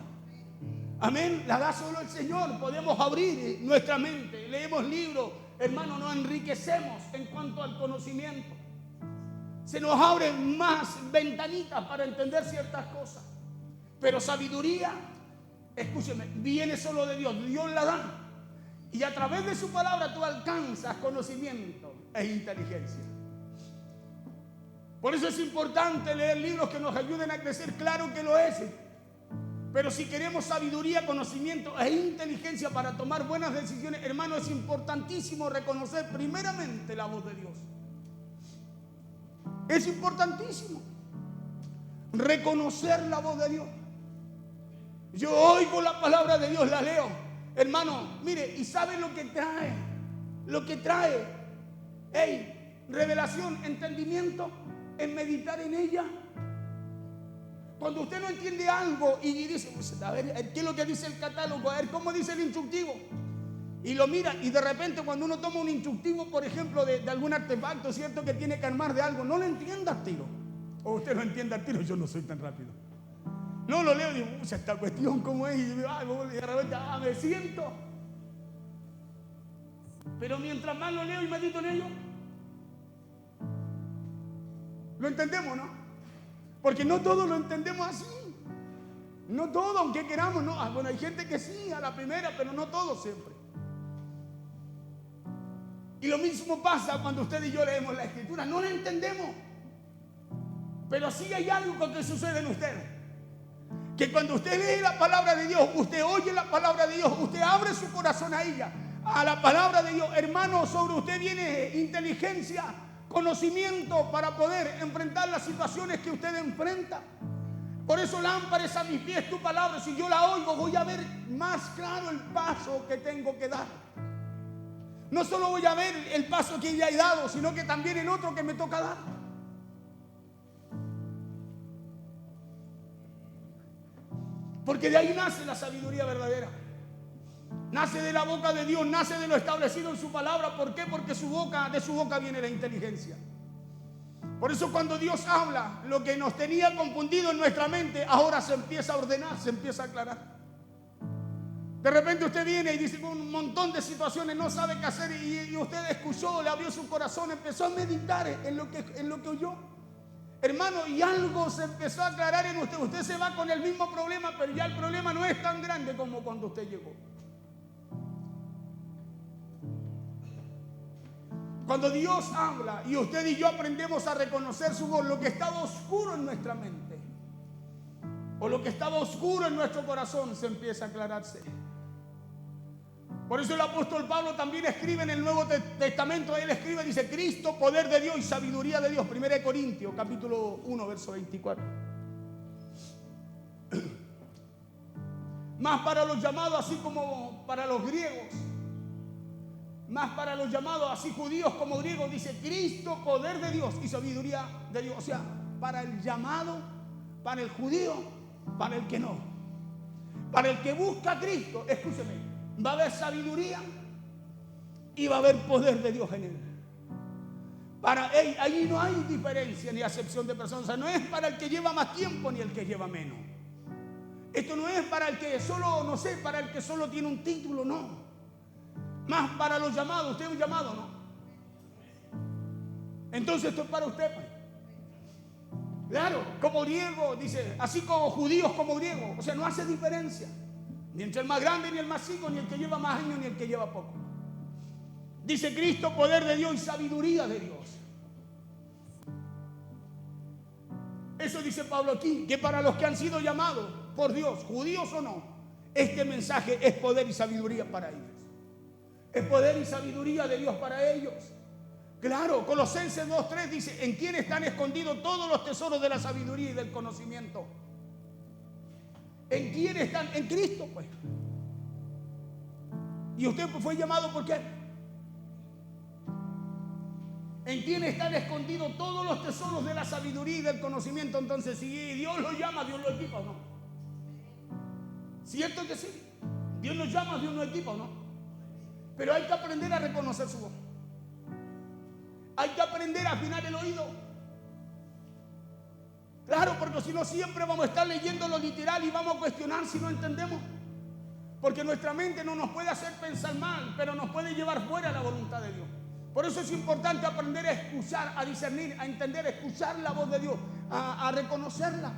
Amén, la da solo el Señor. Podemos abrir nuestra mente, leemos libros, hermano, nos enriquecemos en cuanto al conocimiento. Se nos abren más ventanitas para entender ciertas cosas. Pero sabiduría, escúcheme, viene solo de Dios. Dios la da. Y a través de su palabra tú alcanzas conocimiento e inteligencia. Por eso es importante leer libros que nos ayuden a crecer. Claro que lo es. Pero si queremos sabiduría, conocimiento e inteligencia para tomar buenas decisiones, hermano, es importantísimo reconocer primeramente la voz de Dios. Es importantísimo reconocer la voz de Dios. Yo oigo la palabra de Dios, la leo. Hermano, mire, ¿y sabe lo que trae? Lo que trae, revelación, entendimiento, en meditar en ella. Cuando usted no entiende algo y dice, pues, a ver, ¿qué es lo que dice el catálogo? A ver, ¿cómo dice el instructivo? Y lo mira, y de repente cuando uno toma un instructivo, por ejemplo, de algún artefacto, ¿cierto? Que tiene que armar de algo, no lo entiende al tiro. O usted lo entiende al tiro, yo no soy tan rápido. No lo leo y digo, esta cuestión cómo es, y de repente, me siento. Pero mientras más lo leo y medito en ello, lo entendemos, ¿no? Porque no todos lo entendemos así. No todo, aunque queramos, no. Bueno, hay gente que sí, a la primera, pero no todos siempre. Y lo mismo pasa cuando usted y yo leemos la Escritura. No la entendemos. Pero sí hay algo que sucede en usted. Que cuando usted lee la palabra de Dios, usted oye la palabra de Dios, usted abre su corazón a ella, a la palabra de Dios. Hermano, sobre usted viene inteligencia, conocimiento para poder enfrentar las situaciones que usted enfrenta. Por eso lámpara es a mis pies tu palabra. Si yo la oigo, voy a ver más claro el paso que tengo que dar. No solo voy a ver el paso que ya he dado, sino que también el otro que me toca dar. Porque de ahí nace la sabiduría verdadera. Nace de la boca de Dios, nace de lo establecido en su palabra. ¿Por qué? Porque de su boca viene la inteligencia. Por eso cuando Dios habla, lo que nos tenía confundido en nuestra mente, ahora se empieza a ordenar, se empieza a aclarar. De repente usted viene y dice un montón de situaciones, no sabe qué hacer, y usted escuchó, le abrió su corazón, empezó a meditar en lo que oyó. Hermano, y algo se empezó a aclarar en usted. Usted se va con el mismo problema, pero ya el problema no es tan grande como cuando usted llegó. Cuando Dios habla y usted y yo aprendemos a reconocer su voz, lo que estaba oscuro en nuestra mente o lo que estaba oscuro en nuestro corazón se empieza a aclararse. Por eso el apóstol Pablo también escribe en el Nuevo Testamento, él escribe, dice, Cristo, poder de Dios y sabiduría de Dios. 1 Corintios, capítulo 1, verso 24. Más para los llamados, así como para los griegos. Más para los llamados, así judíos como griegos, dice, Cristo, poder de Dios y sabiduría de Dios. O sea, para el llamado, para el judío, para el que no. Para el que busca a Cristo, escúcheme, va a haber sabiduría y va a haber poder de Dios en él. Allí no hay diferencia ni acepción de personas. O sea, no es para el que lleva más tiempo ni el que lleva menos. Esto no es para el que solo, no sé, para el que solo tiene un título, no. Más para los llamados. Usted es un llamado, ¿no? Entonces esto es para usted, pues. Claro, como griego, dice, así como judíos como griegos. O sea, no hace diferencia. Ni entre el más grande ni el más chico, ni el que lleva más años ni el que lleva poco. Dice Cristo, poder de Dios y sabiduría de Dios. Eso dice Pablo aquí, que para los que han sido llamados por Dios, judíos o no, este mensaje es poder y sabiduría para ellos. Es poder y sabiduría de Dios para ellos. Claro, Colosenses 2:3 dice, en quien están escondidos todos los tesoros de la sabiduría y del conocimiento. ¿En quién están? En Cristo, pues. ¿Y usted fue llamado por qué? ¿En quién están escondidos todos los tesoros de la sabiduría y del conocimiento? Entonces, si Dios lo llama, Dios lo equipa, ¿o no? ¿Cierto que sí? Dios nos llama, Dios nos equipa, ¿o no? Pero hay que aprender a reconocer su voz. Hay que aprender a afinar el oído. Claro, porque si no siempre vamos a estar leyendo lo literal y vamos a cuestionar si no entendemos. Porque nuestra mente no nos puede hacer pensar mal, pero nos puede llevar fuera la voluntad de Dios. Por eso es importante aprender a escuchar, a discernir, a entender, a escuchar la voz de Dios, a reconocerla.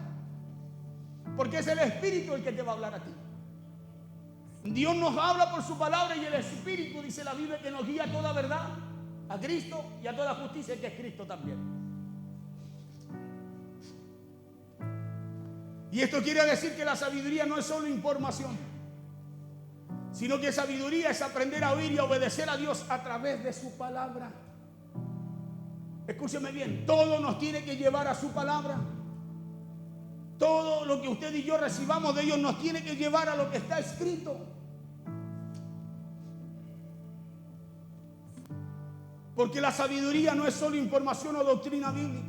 Porque es el Espíritu el que te va a hablar a ti. Dios nos habla por su palabra y el Espíritu, dice la Biblia, que nos guía a toda verdad, a Cristo y a toda justicia, que es Cristo también. Y esto quiere decir que la sabiduría no es solo información, sino que sabiduría es aprender a oír y a obedecer a Dios a través de su palabra. Escúcheme bien, todo nos tiene que llevar a su palabra. Todo lo que usted y yo recibamos de Dios nos tiene que llevar a lo que está escrito. Porque la sabiduría no es solo información o doctrina bíblica.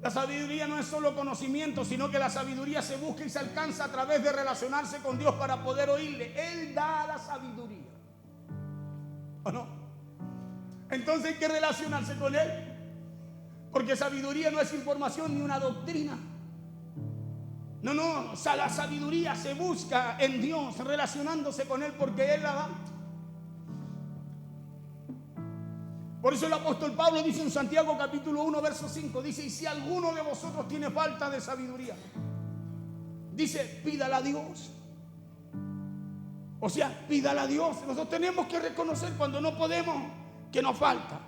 La sabiduría no es solo conocimiento, sino que la sabiduría se busca y se alcanza a través de relacionarse con Dios para poder oírle. Él da la sabiduría, ¿o no? Entonces hay que relacionarse con Él, porque sabiduría no es información ni una doctrina. No, o sea, la sabiduría se busca en Dios, relacionándose con Él, porque Él la da. Por eso el apóstol Pablo dice en Santiago capítulo 1 verso 5, dice: y si alguno de vosotros tiene falta de sabiduría, dice, pídala a Dios. O sea, pídala a Dios. Nosotros tenemos que reconocer cuando no podemos que nos falta.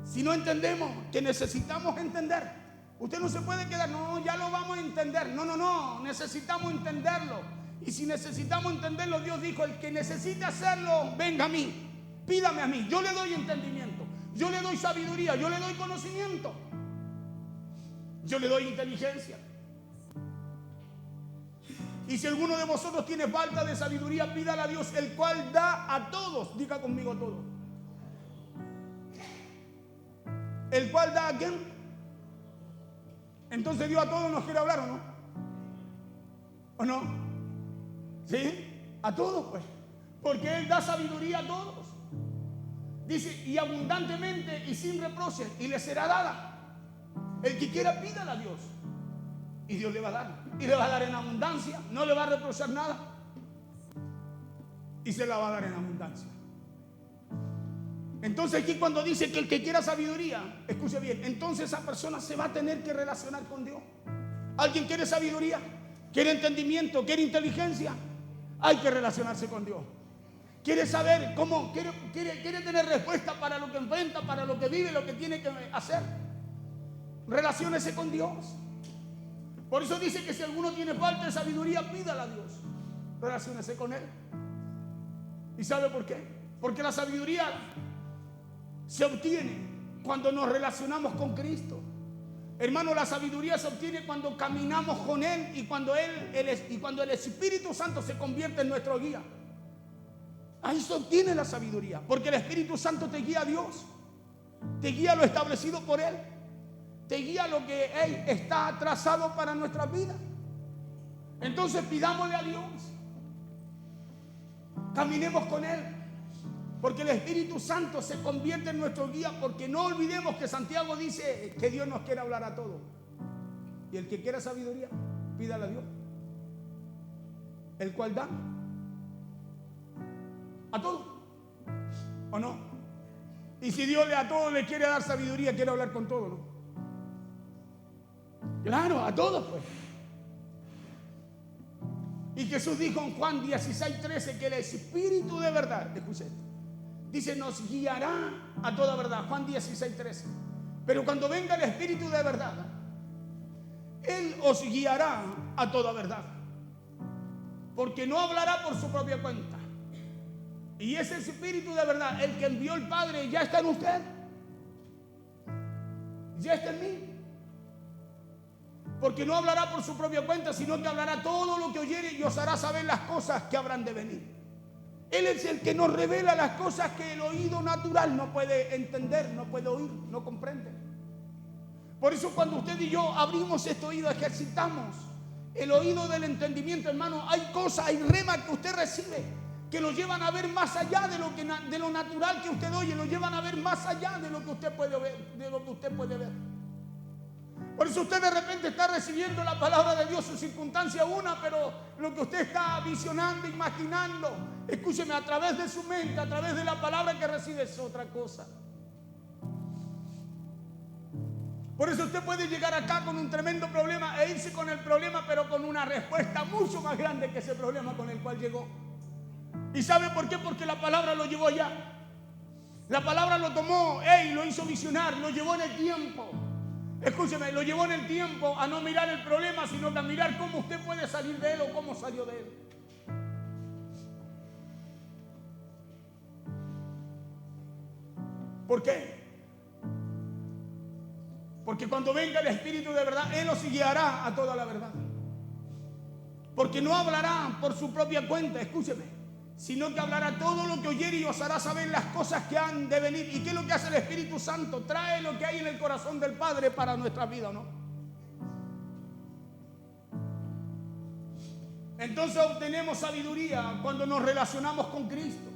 Si no entendemos, que necesitamos entender. Usted no se puede quedar, no, ya lo vamos a entender. No, necesitamos entenderlo. Y si necesitamos entenderlo, Dios dijo, el que necesite hacerlo, venga a mí. Pídame a mí, yo le doy entendimiento, yo le doy sabiduría, yo le doy conocimiento, yo le doy inteligencia. Y si alguno de vosotros tiene falta de sabiduría, pídala a Dios, el cual da a todos. Diga conmigo a todos. ¿El cual da a quién? Entonces Dios a todos nos quiere hablar, ¿o no? ¿O no? ¿Sí? A todos, pues. Porque Él da sabiduría a todos. Dice, y abundantemente y sin reproche, y le será dada. El que quiera, pídala a Dios, y Dios le va a dar. Y le va a dar en abundancia, no le va a reprochar nada, y se la va a dar en abundancia. Entonces aquí cuando dice que el que quiera sabiduría, escuche bien, entonces esa persona se va a tener que relacionar con Dios. ¿Alguien quiere sabiduría? ¿Quiere entendimiento? ¿Quiere inteligencia? Hay que relacionarse con Dios. ¿Quiere saber cómo? ¿Quiere tener respuesta para lo que enfrenta, para lo que vive, lo que tiene que hacer? Relaciónese con Dios. Por eso dice que si alguno tiene falta de sabiduría, pídala a Dios. Relaciónese con Él. ¿Y sabe por qué? Porque la sabiduría se obtiene cuando nos relacionamos con Cristo. Hermano, la sabiduría se obtiene cuando caminamos con Él y cuando el Espíritu Santo se convierte en nuestro guía. Ahí se obtiene la sabiduría, porque el Espíritu Santo te guía a Dios, te guía a lo establecido por Él, te guía a lo que Él está trazado para nuestra vida. Entonces pidámosle a Dios, caminemos con Él, porque el Espíritu Santo se convierte en nuestro guía, porque no olvidemos que Santiago dice que Dios nos quiere hablar a todos. Y el que quiera sabiduría, pídala a Dios, el cual da a todos, ¿o no? Y si Dios a todos le quiere dar sabiduría, quiere hablar con todos, ¿no? Claro, a todos, pues. Y Jesús dijo en Juan 16:13 que el Espíritu de verdad, escuche esto, dice, nos guiará a toda verdad. Juan 16:13. Pero cuando venga el Espíritu de verdad, Él os guiará a toda verdad, porque no hablará por su propia cuenta. Y ese Espíritu de verdad, el que envió el Padre, ya está en usted, ya está en mí. Porque no hablará por su propia cuenta, sino que hablará todo lo que oyere y os hará saber las cosas que habrán de venir. Él es el que nos revela las cosas que el oído natural no puede entender, no puede oír, no comprende. Por eso cuando usted y yo abrimos este oído, ejercitamos el oído del entendimiento, hermano, hay cosas, hay remas que usted recibe que lo llevan a ver más allá de lo natural que usted oye, lo llevan a ver más allá de lo que usted puede ver, Por eso usted de repente está recibiendo la palabra de Dios, su circunstancia una, pero lo que usted está visionando, imaginando, escúcheme, a través de su mente, a través de la palabra que recibe es otra cosa. Por eso usted puede llegar acá con un tremendo problema e irse con el problema, pero con una respuesta mucho más grande que ese problema con el cual llegó. ¿Y sabe por qué? Porque la palabra lo llevó allá. La palabra lo tomó, lo hizo visionar, lo llevó en el tiempo. Escúcheme, lo llevó en el tiempo a no mirar el problema, sino que a mirar cómo usted puede salir de él o cómo salió de él. ¿Por qué? Porque cuando venga el Espíritu de verdad, Él os guiará a toda la verdad. Porque no hablará por su propia cuenta, escúcheme, sino que hablará todo lo que oyere y os hará saber las cosas que han de venir. ¿Y qué es lo que hace el Espíritu Santo? Trae lo que hay en el corazón del Padre para nuestra vida, ¿no? Entonces obtenemos sabiduría cuando nos relacionamos con Cristo,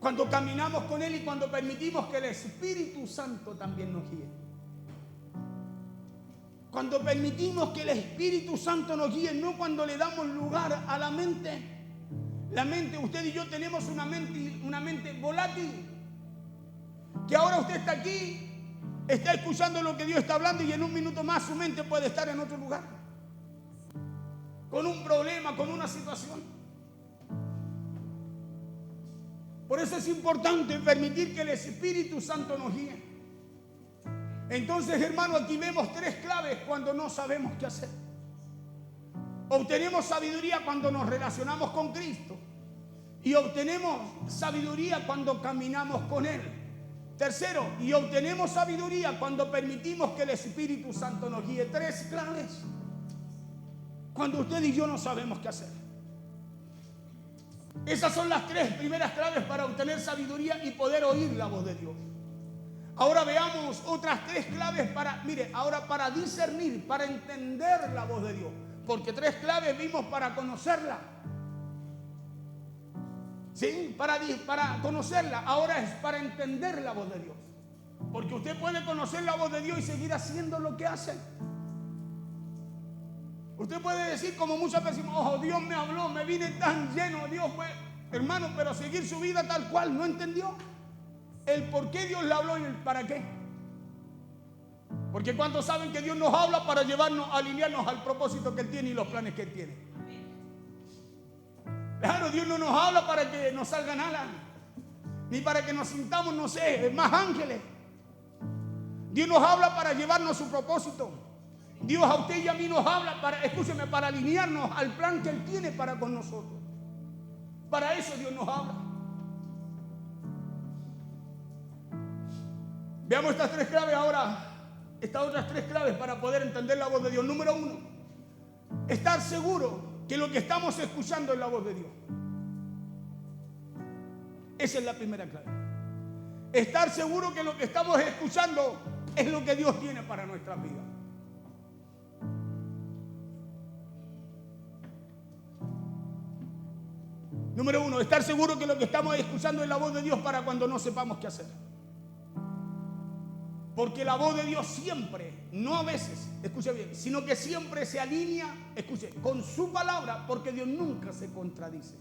cuando caminamos con Él y cuando permitimos que el Espíritu Santo también nos guíe. Cuando permitimos que el Espíritu Santo nos guíe, no cuando le damos lugar a la mente. La mente, usted y yo tenemos una mente volátil. Que ahora usted está aquí, está escuchando lo que Dios está hablando y en un minuto más su mente puede estar en otro lugar. Con un problema, con una situación. Por eso es importante permitir que el Espíritu Santo nos guíe. Entonces, hermano, aquí vemos tres claves cuando no sabemos qué hacer. Obtenemos sabiduría cuando nos relacionamos con Cristo. Y obtenemos sabiduría cuando caminamos con Él. Tercero, y obtenemos sabiduría cuando permitimos que el Espíritu Santo nos guíe. Tres claves cuando usted y yo no sabemos qué hacer. Esas son las tres primeras claves para obtener sabiduría y poder oír la voz de Dios. Ahora veamos otras tres claves para discernir, para entender la voz de Dios. Porque tres claves vimos para conocerla. ¿Sí? Para conocerla. Ahora es para entender la voz de Dios. Porque usted puede conocer la voz de Dios y seguir haciendo lo que hace. Usted puede decir, como muchas veces, oh, Dios me habló, me vine tan lleno, Dios fue, hermano, pero seguir su vida tal cual, no entendió el por qué Dios le habló y el para qué. Porque ¿cuántos saben que Dios nos habla para llevarnos, alinearnos al propósito que Él tiene y los planes que Él tiene? Claro, Dios no nos habla para que nos salgan alas, ni para que nos sintamos, no sé, más ángeles. Dios nos habla para llevarnos a su propósito. Dios a usted y a mí nos habla para alinearnos al plan que Él tiene para con nosotros. Para eso Dios nos habla. Veamos estas tres claves ahora, estas otras tres claves para poder entender la voz de Dios. Número uno, estar seguro que lo que estamos escuchando es la voz de Dios. Esa es la primera clave. Estar seguro que lo que estamos escuchando es lo que Dios tiene para nuestras vidas. Número uno, estar seguro que lo que estamos escuchando es la voz de Dios para cuando no sepamos qué hacer. Porque la voz de Dios siempre, no a veces, escuche bien, sino que siempre se alinea, escuche, con su palabra, porque Dios nunca se contradice.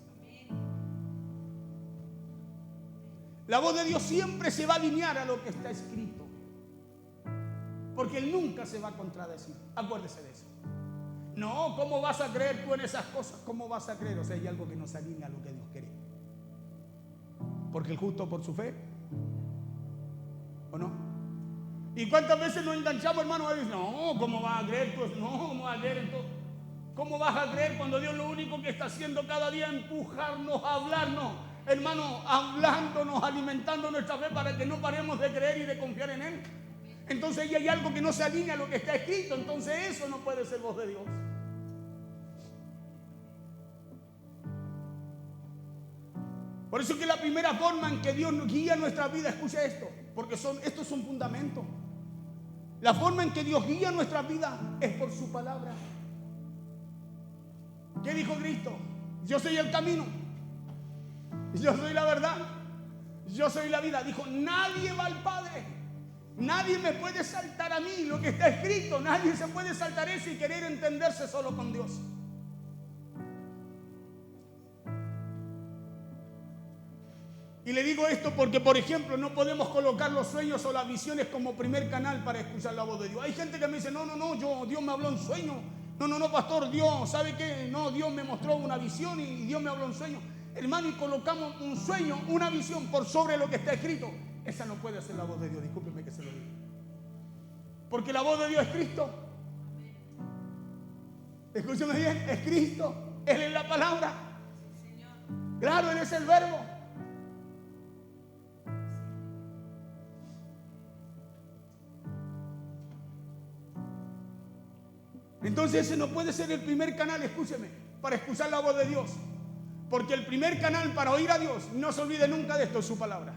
La voz de Dios siempre se va a alinear a lo que está escrito, porque Él nunca se va a contradecir. Acuérdese de eso. No, ¿cómo vas a creer tú en esas cosas? ¿Cómo vas a creer? O sea, hay algo que no se alinea a lo que Dios quiere. Porque el justo por su fe, ¿o no? ¿Y cuántas veces nos enganchamos, hermano? No, ¿cómo vas a creer tú? No, ¿cómo vas a creer tú? ¿Cómo vas a creer cuando Dios lo único que está haciendo cada día es empujarnos a hablarnos? Hermano, hablándonos, alimentando nuestra fe para que no paremos de creer y de confiar en Él. Entonces ahí hay algo que no se alinea a lo que está escrito. Entonces eso no puede ser voz de Dios. Por eso que la primera forma en que Dios guía nuestra vida, escucha esto, porque esto es un fundamento. La forma en que Dios guía nuestra vida es por su palabra. ¿Qué dijo Cristo? Yo soy el camino, yo soy la verdad, yo soy la vida. Dijo, nadie va al Padre, nadie me puede saltar a mí lo que está escrito. Nadie se puede saltar eso y querer entenderse solo con Dios. Y le digo esto porque, por ejemplo, no podemos colocar los sueños o las visiones como primer canal para escuchar la voz de Dios. Hay gente que me dice, no, Dios me habló en sueño. No, pastor, Dios, ¿sabe qué? No, Dios me mostró una visión y Dios me habló en sueño. Hermano, y colocamos un sueño, una visión por sobre lo que está escrito. Esa no puede ser la voz de Dios, discúlpeme que se lo diga. Porque la voz de Dios es Cristo. Escúcheme bien, es Cristo. Él es la palabra. Claro, Él es el verbo. Entonces ese no puede ser el primer canal, escúcheme, para escuchar la voz de Dios. Porque el primer canal para oír a Dios, no se olvide nunca de esto, es su palabra.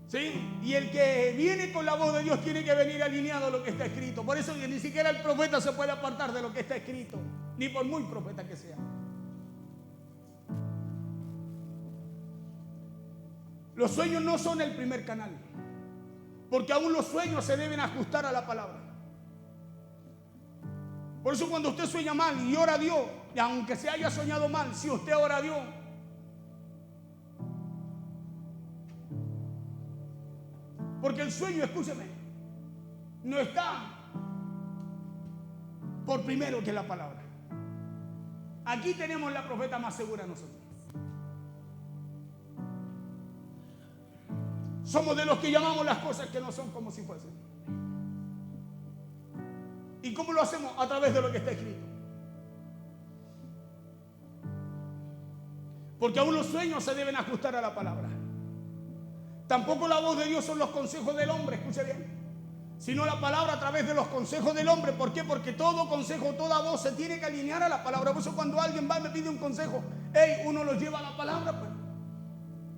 ¿Sí? Y el que viene con la voz de Dios tiene que venir alineado a lo que está escrito. Por eso ni siquiera el profeta se puede apartar de lo que está escrito, ni por muy profeta que sea. Los sueños no son el primer canal, porque aún los sueños se deben ajustar a la palabra. Por eso cuando usted sueña mal y ora a Dios, y aunque se haya soñado mal, si usted ora a Dios, porque el sueño, escúcheme, no está por primero que la palabra. Aquí tenemos la profeta más segura nosotros. Somos de los que llamamos las cosas que no son como si fuesen. ¿Y cómo lo hacemos? A través de lo que está escrito. Porque aún los sueños se deben ajustar a la palabra. Tampoco la voz de Dios son los consejos del hombre, escuche bien, sino la palabra a través de los consejos del hombre. ¿Por qué? Porque todo consejo, toda voz se tiene que alinear a la palabra. Por eso cuando alguien va y me pide un consejo, uno lo lleva a la palabra, pues.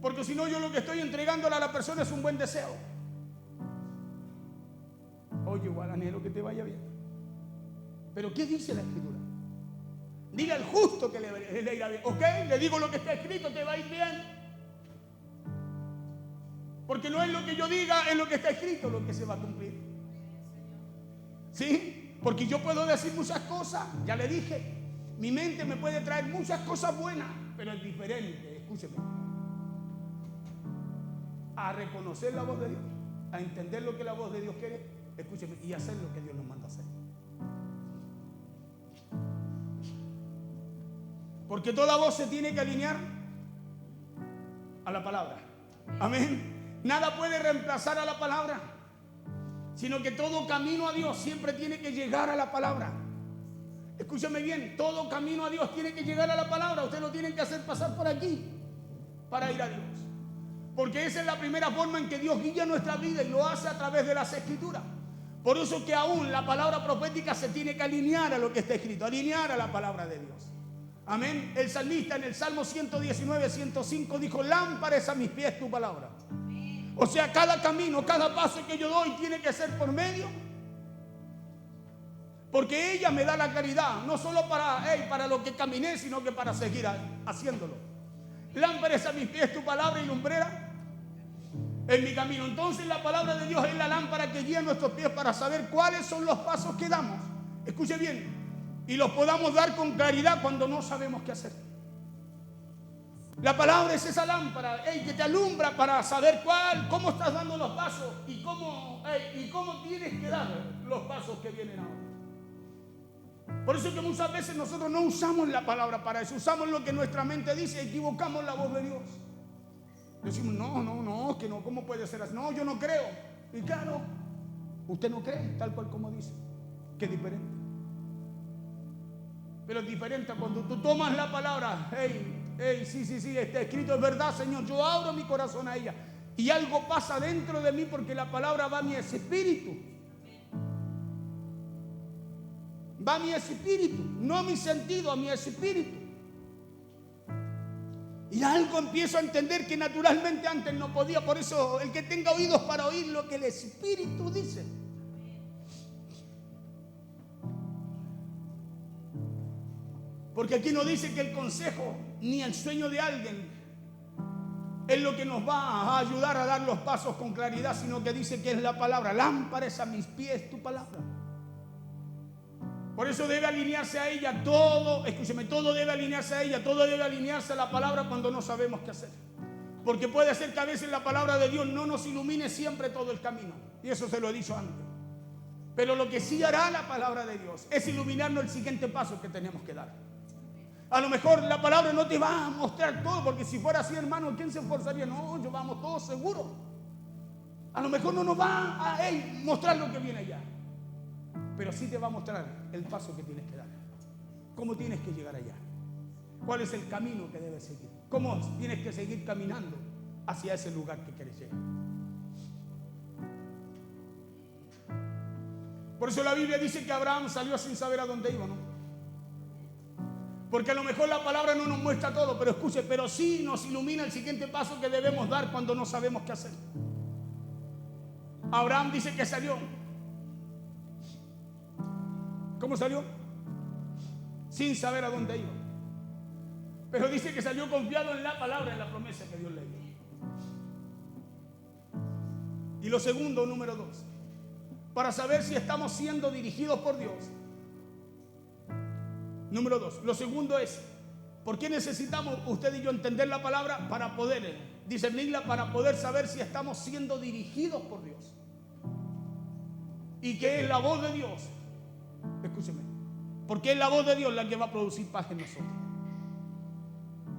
Porque si no, yo lo que estoy entregándole a la persona es un buen deseo. Oye, igual anhelo que te vaya bien. Pero ¿qué dice la Escritura? Dile al justo que le irá bien. ¿Ok? Le digo lo que está escrito, te va a ir bien. Porque no es lo que yo diga, es lo que está escrito lo que se va a cumplir. ¿Sí? Porque yo puedo decir muchas cosas, ya le dije. Mi mente me puede traer muchas cosas buenas, pero es diferente, escúcheme, a reconocer la voz de Dios, a entender lo que la voz de Dios quiere, escúcheme, y hacer lo que Dios nos manda hacer. Porque toda voz se tiene que alinear a la palabra. Amén. Nada puede reemplazar a la palabra, sino que todo camino a Dios siempre tiene que llegar a la palabra. Escúcheme bien, todo camino a Dios tiene que llegar a la palabra. Usted lo tiene que hacer pasar por aquí para ir a Dios. Porque esa es la primera forma en que Dios guía nuestra vida y lo hace a través de las Escrituras. Por eso que aún la palabra profética se tiene que alinear a lo que está escrito, alinear a la palabra de Dios. Amén. El salmista en el Salmo 119, 105 dijo, lámpara es a mis pies tu palabra. O sea, cada camino, cada paso que yo doy tiene que ser por medio, porque ella me da la claridad, no solo para lo que caminé, sino que para seguir haciéndolo. Lámpara es a mis pies tu palabra y lumbrera en mi camino. Entonces la palabra de Dios es la lámpara que guía nuestros pies para saber cuáles son los pasos que damos. Escuche bien. Y los podamos dar con claridad cuando no sabemos qué hacer. La palabra es esa lámpara que te alumbra para saber cómo estás dando los pasos y cómo tienes que dar los pasos que vienen ahora. Por eso que muchas veces nosotros no usamos la palabra para eso, usamos lo que nuestra mente dice y equivocamos la voz de Dios. Decimos, no, que no, ¿cómo puede ser así? No, yo no creo. Y claro, usted no cree, tal cual como dice, que es diferente. Pero es diferente cuando tú tomas la palabra, sí, está escrito, es verdad, Señor, yo abro mi corazón a ella. Y algo pasa dentro de mí porque la palabra va a mi espíritu. Va a mi espíritu, no a mi sentido, a mi espíritu. Y algo empiezo a entender que naturalmente antes no podía. Por eso el que tenga oídos para oír lo que el Espíritu dice. Porque aquí no dice que el consejo ni el sueño de alguien es lo que nos va a ayudar a dar los pasos con claridad, sino que dice que es la palabra. Lámpara es a mis pies tu palabra. Por eso debe alinearse a ella todo, escúcheme, todo debe alinearse a ella, todo debe alinearse a la palabra cuando no sabemos qué hacer. Porque puede ser que a veces la palabra de Dios no nos ilumine siempre todo el camino. Y eso se lo he dicho antes. Pero lo que sí hará la palabra de Dios es iluminarnos el siguiente paso que tenemos que dar. A lo mejor la palabra no te va a mostrar todo, porque si fuera así, hermano, ¿quién se esforzaría? No, yo vamos todos seguros. A lo mejor no nos va a mostrar lo que viene allá. Pero sí te va a mostrar el paso que tienes que dar. Cómo tienes que llegar allá. Cuál es el camino que debes seguir. Cómo tienes que seguir caminando hacia ese lugar que quieres llegar. Por eso la Biblia dice que Abraham salió sin saber a dónde iba, ¿no? Porque a lo mejor la palabra no nos muestra todo, pero escuche, pero sí nos ilumina el siguiente paso que debemos dar cuando no sabemos qué hacer. Abraham dice que salió. ¿Cómo salió? Sin saber a dónde iba. Pero dice que salió confiado en la palabra, en la promesa que Dios le dio. Y lo segundo, número 2, para saber si estamos siendo dirigidos por Dios. Número 2, lo segundo es, ¿por qué necesitamos usted y yo entender la palabra? Para poder discernirla, para poder saber si estamos siendo dirigidos por Dios. Y que es la voz de Dios. Escúcheme, porque es la voz de Dios la que va a producir paz en nosotros.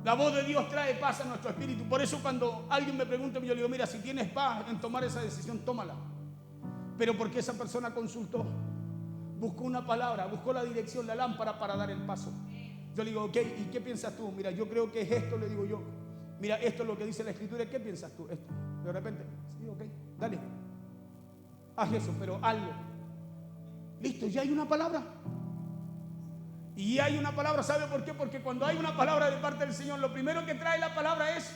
La voz de Dios trae paz a nuestro espíritu. Por eso cuando alguien me pregunta, yo le digo, mira, si tienes paz en tomar esa decisión, tómala. Pero porque esa persona consultó, buscó una palabra, buscó la dirección, la lámpara para dar el paso. Yo le digo, ok, ¿y qué piensas tú? Mira, yo creo que es esto, le digo yo. Mira, esto es lo que dice la Escritura, ¿qué piensas tú? Esto. De repente, sí, ok, dale. Haz eso, pero hazlo. Listo, ya hay una palabra. Y hay una palabra, ¿sabe por qué? Porque cuando hay una palabra de parte del Señor, lo primero que trae la palabra es.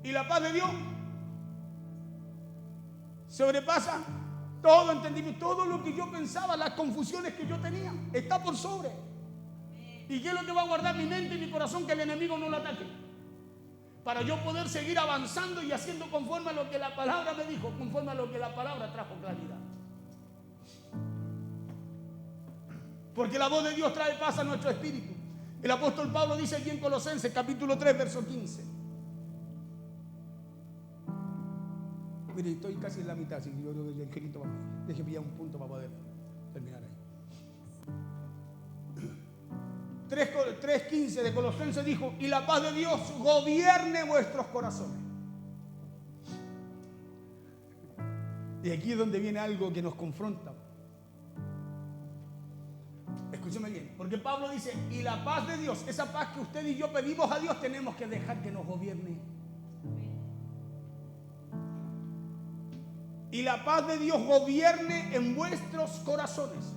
Y la paz de Dios sobrepasa todo entendimiento, todo lo que yo pensaba, las confusiones que yo tenía, está por sobre. ¿Y qué es lo que va a guardar mi mente y mi corazón? Que el enemigo no lo ataque. Para yo poder seguir avanzando y haciendo conforme a lo que la palabra me dijo, conforme a lo que la palabra trajo claridad. Porque la voz de Dios trae paz a nuestro espíritu. El apóstol Pablo dice aquí en Colosenses capítulo 3 verso 15. Mire, estoy casi en la mitad, así que yo creo que el angelito va a mí. Deje pillar un punto para poder terminar ahí. 3:15 de Colosenses dijo, y la paz de Dios gobierne vuestros corazones. Y aquí es donde viene algo que nos confronta. Escúcheme bien, porque Pablo dice, y la paz de Dios, esa paz que usted y yo pedimos a Dios, tenemos que dejar que nos gobierne. Y la paz de Dios gobierne en vuestros corazones,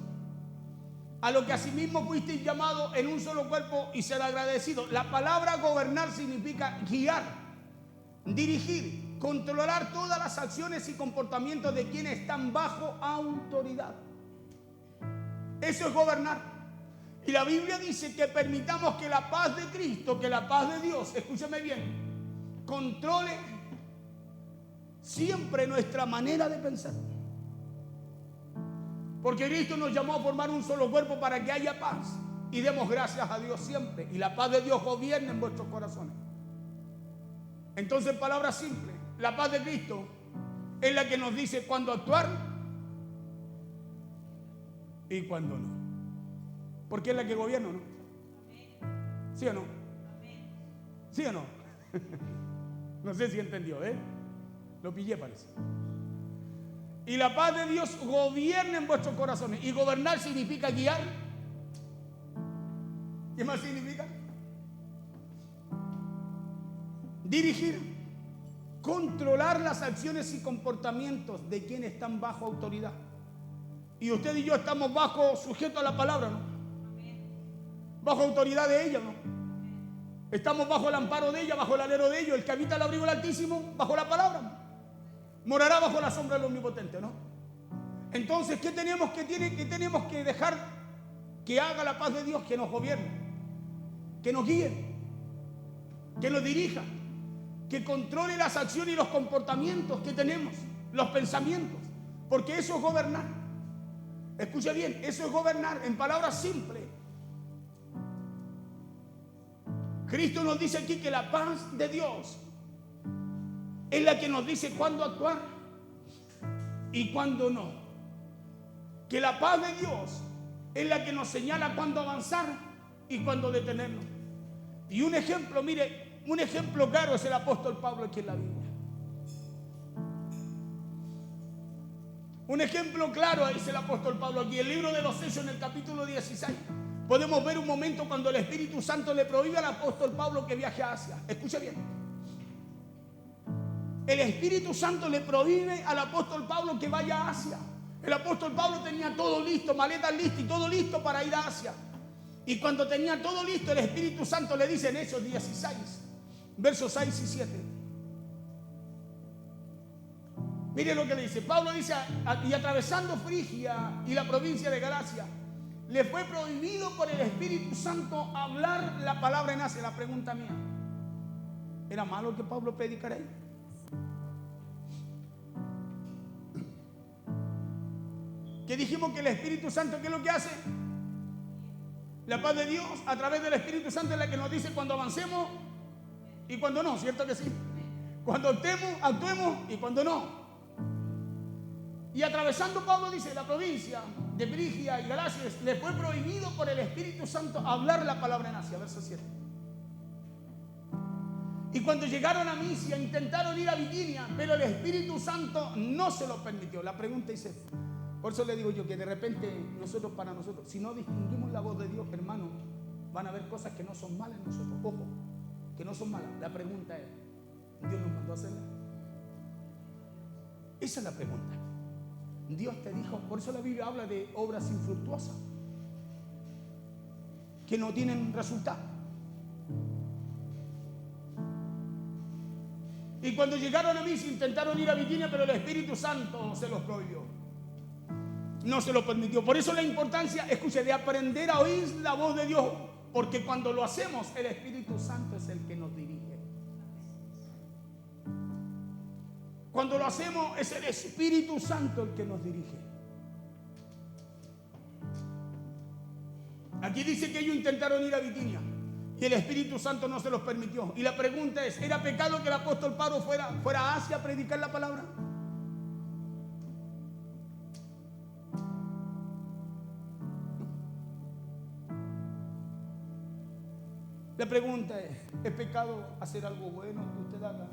a lo que asimismo fuisteis llamados en un solo cuerpo y ser agradecidos. La palabra gobernar significa guiar, dirigir, controlar todas las acciones y comportamientos de quienes están bajo autoridad. Eso es gobernar. Y la Biblia dice que permitamos que la paz de Cristo, que la paz de Dios, escúcheme bien, controle siempre nuestra manera de pensar. Porque Cristo nos llamó a formar un solo cuerpo para que haya paz. Y demos gracias a Dios siempre. Y la paz de Dios gobierne en vuestros corazones. Entonces, en palabras simples, la paz de Cristo es la que nos dice cuándo actuar y cuándo no. Porque es la que gobierna, ¿no? ¿Sí o no? ¿Sí o no? No sé si entendió, ¿eh? Lo pillé, parece. Y la paz de Dios gobierna en vuestros corazones. Y gobernar significa guiar. ¿Qué más significa? dirigir, controlar las acciones y comportamientos de quienes están bajo autoridad. Y usted y yo estamos sujetos a la palabra, ¿no? Bajo autoridad de ella, ¿no? Estamos bajo el amparo de ella, bajo el alero de ella. El que habita el abrigo del Altísimo, bajo la palabra, ¿no? Morará bajo la sombra del Omnipotente, ¿no? Entonces, ¿qué tenemos que dejar que haga la paz de Dios? Que nos gobierne, que nos guíe, que nos dirija, que controle las acciones y los comportamientos que tenemos, los pensamientos, porque eso es gobernar. Escuche bien, eso es gobernar. En palabras simples, Cristo nos dice aquí que la paz de Dios es la que nos dice cuándo actuar y cuándo no. Que la paz de Dios es la que nos señala cuándo avanzar y cuándo detenernos. Y un ejemplo, mire, un ejemplo claro es el apóstol Pablo aquí en la Biblia. Un ejemplo claro es el apóstol Pablo aquí. El libro de los Hechos, en el capítulo 16, podemos ver un momento cuando el Espíritu Santo le prohíbe al apóstol Pablo que viaje a Asia. Escuche bien. El Espíritu Santo le prohíbe al apóstol Pablo que vaya a Asia. El apóstol Pablo tenía todo listo, maletas listas y todo listo para ir a Asia. Y cuando tenía todo listo, el Espíritu Santo le dice en Hechos 16, versos 6 y 7. Mire lo que le dice. Pablo dice, y atravesando Frigia y la provincia de Galacia, le fue prohibido por el Espíritu Santo hablar la palabra en Asia. La pregunta mía, ¿era malo que Pablo predicara ahí? Que dijimos que el Espíritu Santo, ¿qué es lo que hace? La paz de Dios a través del Espíritu Santo es la que nos dice cuando avancemos y cuando no, ¿cierto que sí? Cuando actuemos y cuando no. Y atravesando, Pablo dice, la provincia de Frigia y Galacia, le fue prohibido por el Espíritu Santo hablar la palabra en Asia, verso 7. Y cuando llegaron a Misia, intentaron ir a Bitinia, pero el Espíritu Santo no se lo permitió. La pregunta es esta. Por eso le digo yo que de repente para nosotros, si no distinguimos la voz de Dios, hermano, van a haber cosas que no son malas en nosotros. Ojo, que no son malas. La pregunta es, ¿Dios nos mandó a hacerla? Esa es la pregunta. Dios te dijo, por eso la Biblia habla de obras infructuosas, que no tienen resultado. Y cuando llegaron a Misia, intentaron ir a Bitinia, pero el Espíritu Santo se los prohibió. No se lo permitió. Por eso la importancia, escuche, de aprender a oír la voz de Dios, porque cuando lo hacemos, el Espíritu Santo es el que nos dirige. Cuando lo hacemos, es el Espíritu Santo el que nos dirige. Aquí dice que ellos intentaron ir a Bitinia y el Espíritu Santo no se los permitió. Y la pregunta es, ¿era pecado que el apóstol Pablo fuera a Asia a predicar la palabra? La pregunta es pecado hacer algo bueno que usted haga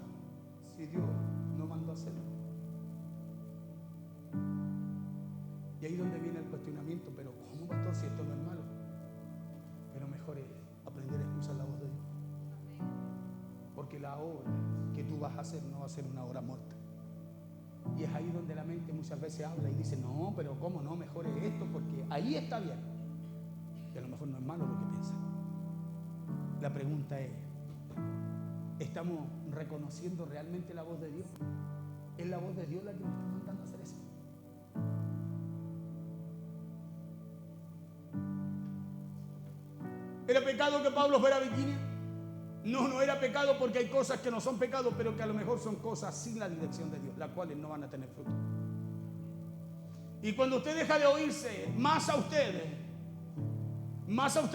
si Dios no mandó a hacerlo? Y ahí es donde viene el cuestionamiento, pero ¿cómo, pastor, si esto no es malo? Pero mejor es aprender a escuchar la voz de Dios. Porque la obra que tú vas a hacer no va a ser una obra muerta. Y es ahí donde la mente muchas veces habla y dice, no, pero ¿cómo no? Mejor es esto, porque ahí está bien. Y a lo mejor no es malo lo que piensa. La pregunta es, ¿estamos reconociendo realmente la voz de Dios? ¿Es la voz de Dios la que nos está mandando a hacer eso? ¿Era pecado que Pablo fuera a Bitinia? No, no era pecado, porque hay cosas que no son pecado, pero que a lo mejor son cosas sin la dirección de Dios, las cuales no van a tener fruto. Y cuando usted deja de oírse más a usted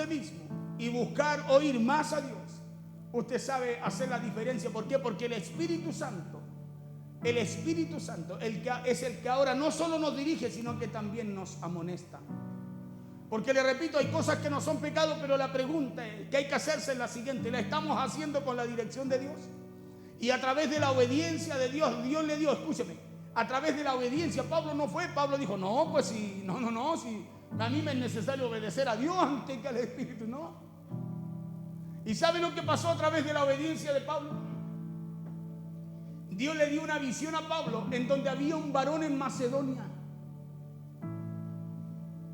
mismo, y buscar oír más a Dios, usted sabe hacer la diferencia. ¿Por qué? Porque el Espíritu Santo es el que ahora no solo nos dirige, sino que también nos amonesta. Porque le repito, hay cosas que no son pecado, pero la pregunta que hay que hacerse es la siguiente: ¿la estamos haciendo con la dirección de Dios? Y a través de la obediencia de Dios, Dios le dio, escúcheme, a través de la obediencia, Pablo dijo, no, pues si a mí me es necesario obedecer a Dios antes que al Espíritu, no. ¿Y sabe lo que pasó a través de la obediencia de Pablo? Dios le dio una visión a Pablo en donde había un varón en Macedonia.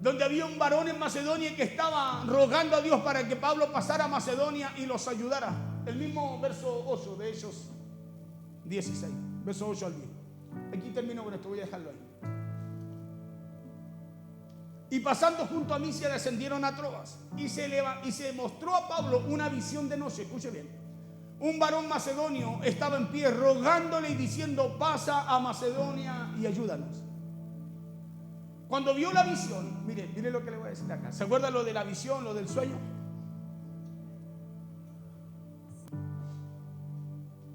Donde había un varón en Macedonia que estaba rogando a Dios para que Pablo pasara a Macedonia y los ayudara. El mismo verso 8 de Hechos 16, verso 8 al 10. Aquí termino con esto, voy a dejarlo ahí. Y pasando junto a Misia descendieron a Troas y se mostró a Pablo una visión de noche. Escuche bien. Un varón macedonio estaba en pie rogándole y diciendo: pasa a Macedonia y ayúdanos. Cuando vio la visión, mire lo que le voy a decir acá. ¿Se acuerda lo de la visión, lo del sueño?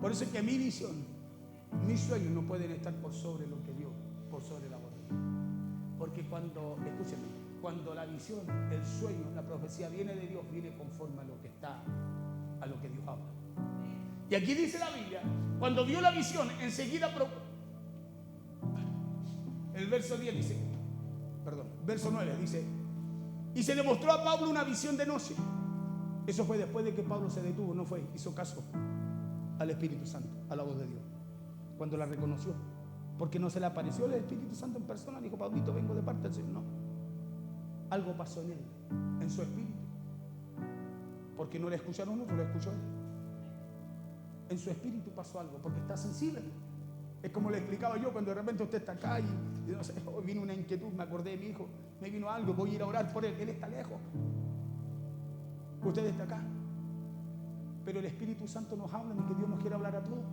Por eso es que mi visión, mis sueños no pueden estar por sobre lo que Dios, por sobre la voz de Dios. Porque escúcheme, cuando la visión, el sueño, la profecía viene de Dios, viene conforme a lo que Dios habla. Y aquí dice la Biblia, cuando vio la visión, enseguida el verso 10 dice, verso 9 dice: y se le mostró a Pablo una visión de noche. Eso fue después de que Pablo se detuvo, hizo caso al Espíritu Santo, a la voz de Dios, cuando la reconoció. Porque no se le apareció el Espíritu Santo en persona, dijo: Pablito, vengo de parte del Señor. No, algo pasó en él, en su espíritu, porque no le escucharon otros, lo escuchó él. En su espíritu pasó algo, porque está sensible. Es como le explicaba yo, cuando de repente usted está acá y no sé, vino una inquietud, me acordé de mi hijo, me vino algo, voy a ir a orar por él. Él está lejos, usted está acá, pero el Espíritu Santo nos habla y que Dios nos quiere hablar a todos.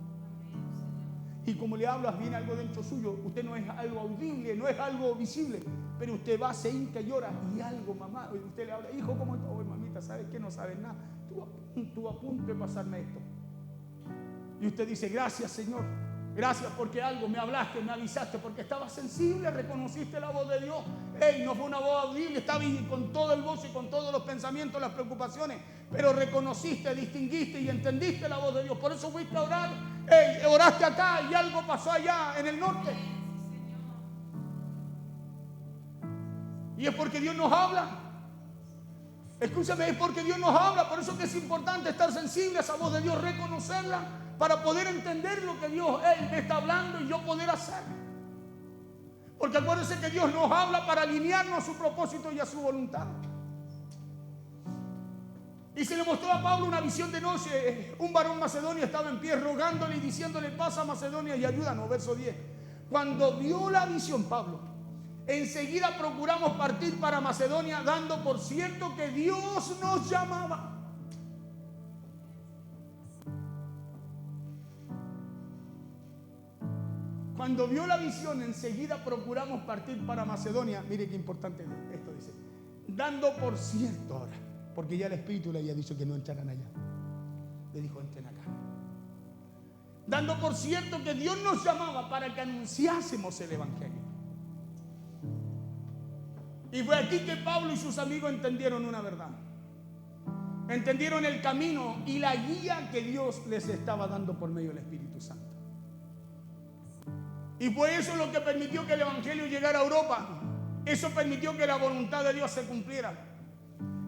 Y como le hablas, viene algo dentro suyo. Usted no es algo audible, no es algo visible, pero usted va, se hinca y llora, y algo, mamá, usted le habla: hijo, ¿cómo está? Oye, mamita, ¿sabes qué? No sabes nada. Tú a punto de pasarme esto. Y usted dice: gracias, Señor, gracias porque algo me hablaste, me avisaste, porque estaba sensible, reconociste la voz de Dios. No fue una voz audible, estaba con todo el gozo y con todos los pensamientos, las preocupaciones, pero reconociste, distinguiste y entendiste la voz de Dios. Por eso fuiste a orar. Oraste acá y algo pasó allá en el norte. Y es porque Dios nos habla. Escúchame, es porque Dios nos habla. Por eso que es importante estar sensible a esa voz de Dios, reconocerla, para poder entender lo que Dios me está hablando y yo poder hacer. Porque acuérdense que Dios nos habla para alinearnos a su propósito y a su voluntad. Y se le mostró a Pablo una visión de noche. Un varón macedonio estaba en pie rogándole y diciéndole: pasa a Macedonia y ayúdanos. Verso 10. Cuando vio la visión Pablo, enseguida procuramos partir para Macedonia, dando por cierto que Dios nos llamaba. Cuando vio la visión, enseguida procuramos partir para Macedonia. Mire qué importante esto, dice: dando por cierto ahora, porque ya el Espíritu le había dicho que no entraran allá. Le dijo: entren acá. Dando por cierto que Dios nos llamaba para que anunciásemos el Evangelio. Y fue aquí que Pablo y sus amigos entendieron una verdad. Entendieron el camino y la guía que Dios les estaba dando por medio del Espíritu Santo. Y fue eso lo que permitió que el Evangelio llegara a Europa. Eso permitió que la voluntad de Dios se cumpliera.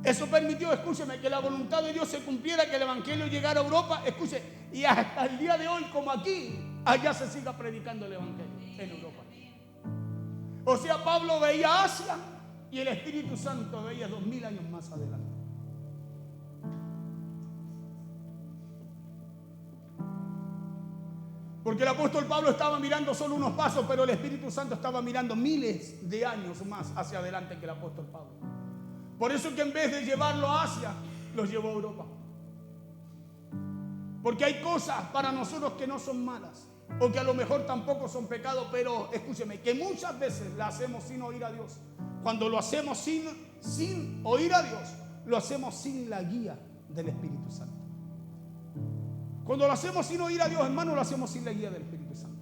Eso permitió, escúcheme, que la voluntad de Dios se cumpliera, que el Evangelio llegara a Europa. Escuche, y hasta el día de hoy, como aquí, allá se siga predicando el Evangelio en Europa. O sea, Pablo veía Asia y el Espíritu Santo veía 2000 años más adelante. Porque el apóstol Pablo estaba mirando solo unos pasos, pero el Espíritu Santo estaba mirando miles de años más hacia adelante que el apóstol Pablo. Por eso que en vez de llevarlo a Asia, los llevó a Europa. Porque hay cosas para nosotros que no son malas, o que a lo mejor tampoco son pecados, pero escúcheme, que muchas veces las hacemos sin oír a Dios. Cuando lo hacemos sin oír a Dios, lo hacemos sin la guía del Espíritu Santo. Cuando lo hacemos sin oír a Dios, hermano, lo hacemos sin la guía del Espíritu Santo.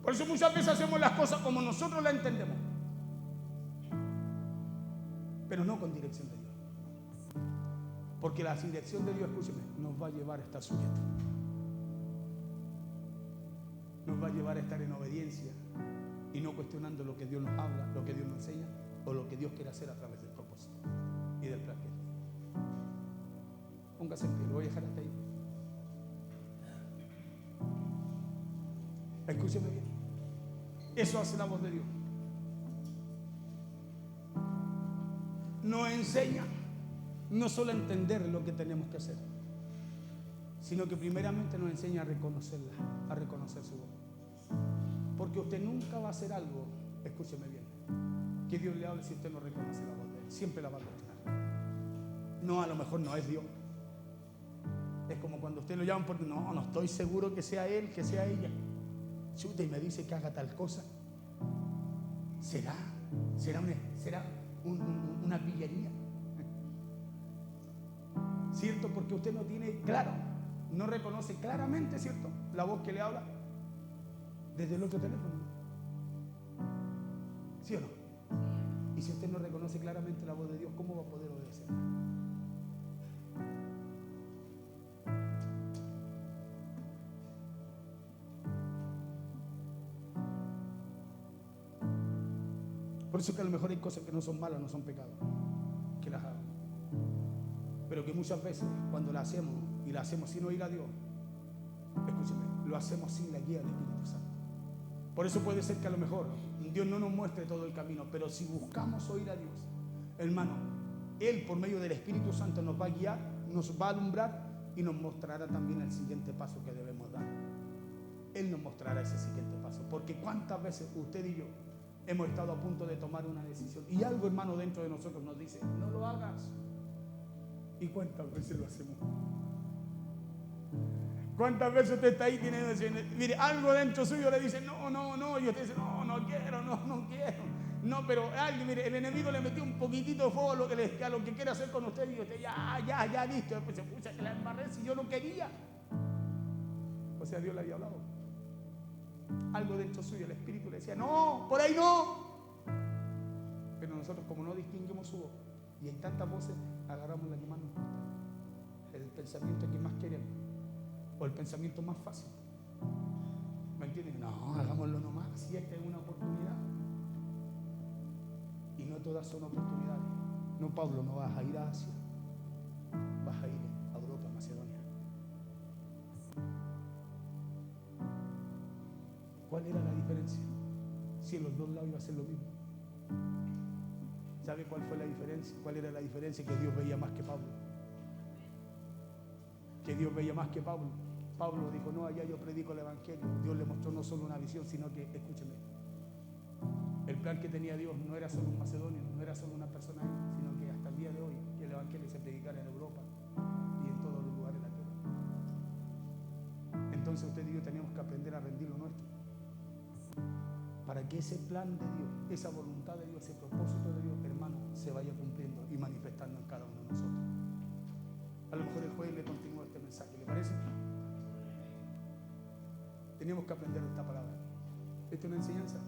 Por eso muchas veces hacemos las cosas como nosotros las entendemos, pero no con dirección de Dios. Porque la dirección de Dios, escúcheme, nos va a llevar a estar sujetos. Nos va a llevar a estar en obediencia y no cuestionando lo que Dios nos habla, lo que Dios nos enseña o lo que Dios quiere hacer a través del propósito y del plan que Él tiene. Póngase en pie, lo voy a dejar hasta ahí. Escúcheme bien. Eso hace la voz de Dios. Nos enseña no solo a entender lo que tenemos que hacer, sino que primeramente nos enseña a reconocerla, a reconocer su voz. Porque usted nunca va a hacer algo, escúcheme bien, que Dios le hable si usted no reconoce la voz de Él. Siempre la va a cuestionar. No, a lo mejor no es Dios. Es como cuando usted lo llaman porque no estoy seguro que sea él, que sea ella. Chuta, y me dice que haga tal cosa. ¿Será una pillería? ¿Cierto? Porque usted no tiene claro, no reconoce claramente, ¿cierto?, la voz que le habla desde el otro teléfono. ¿Sí o no? Y si usted no reconoce claramente la voz de Dios, ¿cómo va a poder obedecer? Por eso que a lo mejor hay cosas que no son malas, no son pecados, que las hagan. Pero que muchas veces cuando las hacemos, y las hacemos sin oír a Dios, escúcheme, lo hacemos sin la guía del Espíritu Santo. Por eso puede ser que a lo mejor Dios no nos muestre todo el camino, pero si buscamos oír a Dios, hermano, Él por medio del Espíritu Santo nos va a guiar, nos va a alumbrar y nos mostrará también el siguiente paso que debemos dar. Él nos mostrará ese siguiente paso, porque cuántas veces usted y yo hemos estado a punto de tomar una decisión y algo, hermano, dentro de nosotros nos dice, no lo hagas. ¿Y cuántas veces lo hacemos? ¿Cuántas veces usted está ahí, tiene decisiones? Mire, algo dentro suyo le dice, no, y usted dice, no quiero. No, pero alguien, mire, el enemigo le metió un poquitito de fuego a lo que quiere hacer con usted y usted ya, listo. Después se puso que la embarré si yo no quería. O sea, Dios le había hablado. Algo dentro suyo, el Espíritu le decía, no, por ahí no. Pero nosotros, como no distinguimos su voz, y hay tantas voces, agarramos la que más nos gusta, el pensamiento que más queremos, o el pensamiento más fácil. ¿Me entienden? No, hagámoslo nomás, si esta es una oportunidad. Y no todas son oportunidades. No, Pablo, no vas a ir a Asia, vas a ir a Europa, a Macedonia. ¿Cuál era la diferencia? Si en los dos lados iba a ser lo mismo. ¿Sabe cuál fue la diferencia? ¿Cuál era la diferencia? Que Dios veía más que Pablo. Que Dios veía más que Pablo. Pablo dijo, no, allá yo predico el Evangelio. Dios le mostró no solo una visión, sino que, escúcheme, el plan que tenía Dios no era solo un macedonio, no era solo una persona ahí, sino que hasta el día de hoy que el Evangelio se predicara en Europa y en todos los lugares de la tierra. Entonces usted y yo teníamos que aprender a rendir lo nuestro, para que ese plan de Dios, esa voluntad de Dios, ese propósito de Dios, hermano, se vaya cumpliendo y manifestando en cada uno de nosotros. A lo mejor el jueves le continúa este mensaje, ¿le parece? Teníamos que aprender esta palabra. Esta es una enseñanza,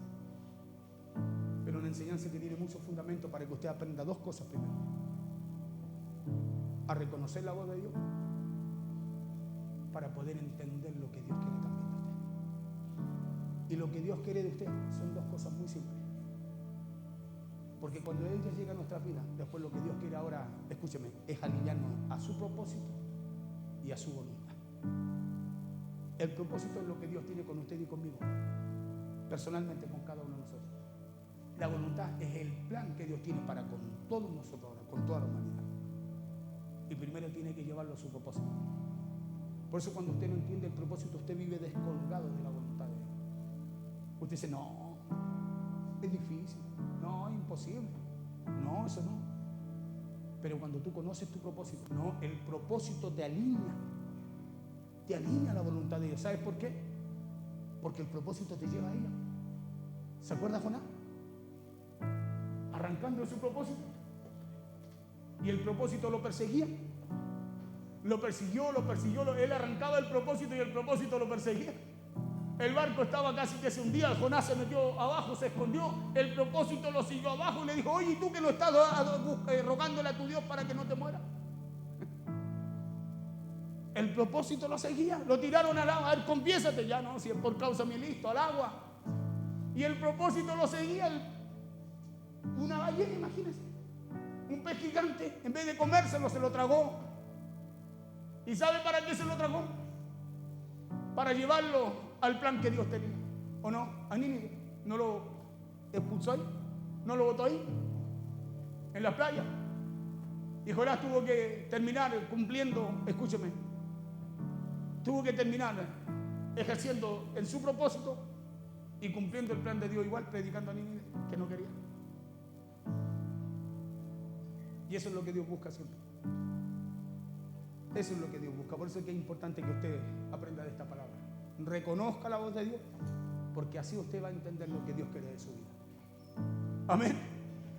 pero una enseñanza que tiene mucho fundamento para que usted aprenda dos cosas primero: a reconocer la voz de Dios, para poder entender lo que Dios quiere también de usted. Y lo que Dios quiere de usted son dos cosas muy simples. Porque cuando Él ya llega a nuestras vidas, después lo que Dios quiere ahora, escúcheme, es alinearnos a su propósito y a su voluntad. El propósito es lo que Dios tiene con usted y conmigo, personalmente con cada uno de nosotros. La voluntad es el plan que Dios tiene para con todos nosotros ahora, con toda la humanidad. Y primero tiene que llevarlo a su propósito. Por eso cuando usted no entiende el propósito, usted vive descolgado de la voluntad de Dios. Usted dice, no, es difícil, no, es imposible, no, eso no. Pero cuando tú conoces tu propósito, no, el propósito te alinea a la voluntad de Dios. ¿Sabes por qué? Porque el propósito te lleva a ella. ¿Se acuerda Jonás? Arrancando de su propósito. Y el propósito lo perseguía. Lo persiguió, él arrancaba el propósito y el propósito lo perseguía. El barco estaba casi que se hundía, Jonás se metió abajo, se escondió, el propósito lo siguió abajo y le dijo, oye, ¿y tú que no estás rogándole a tu Dios para que no te muera? El propósito lo seguía, lo tiraron al agua, a ver, confiésate, ya no, si es por causa mía, listo, al agua. Y el propósito lo seguía, una ballena, imagínense, un pez gigante, en vez de comérselo, se lo tragó. ¿Y sabe para qué se lo tragó? Para llevarlo al plan que Dios tenía. ¿O no? A Nínive. ¿No lo expulsó ahí? ¿No lo botó ahí? En la playa. Y Jonás tuvo que terminar cumpliendo, escúcheme, tuvo que terminar ejerciendo en su propósito y cumpliendo el plan de Dios, igual predicando a Nínive, que no quería. Y eso es lo que Dios busca siempre. Eso es lo que Dios busca. Por eso es que es importante que usted aprenda de esta palabra. Reconozca la voz de Dios, porque así usted va a entender lo que Dios quiere de su vida. Amén.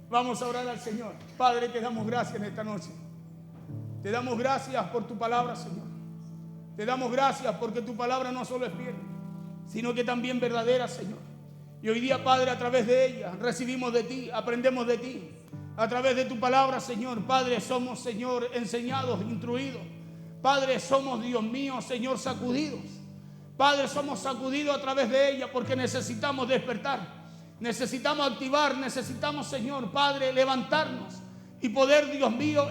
Vamos a orar al Señor. Padre, te damos gracias en esta noche. Te damos gracias por tu palabra, Señor. Te damos gracias porque tu palabra no solo es fiel, sino que también verdadera, Señor. Y hoy día, Padre, a través de ella recibimos de ti, aprendemos de ti. A través de tu palabra, Señor, Padre, somos, Señor, enseñados, instruidos. Padre, somos, Dios mío, Señor, sacudidos. Padre, somos sacudidos a través de ella porque necesitamos despertar. Necesitamos activar, necesitamos, Señor, Padre, levantarnos y poder, Dios mío,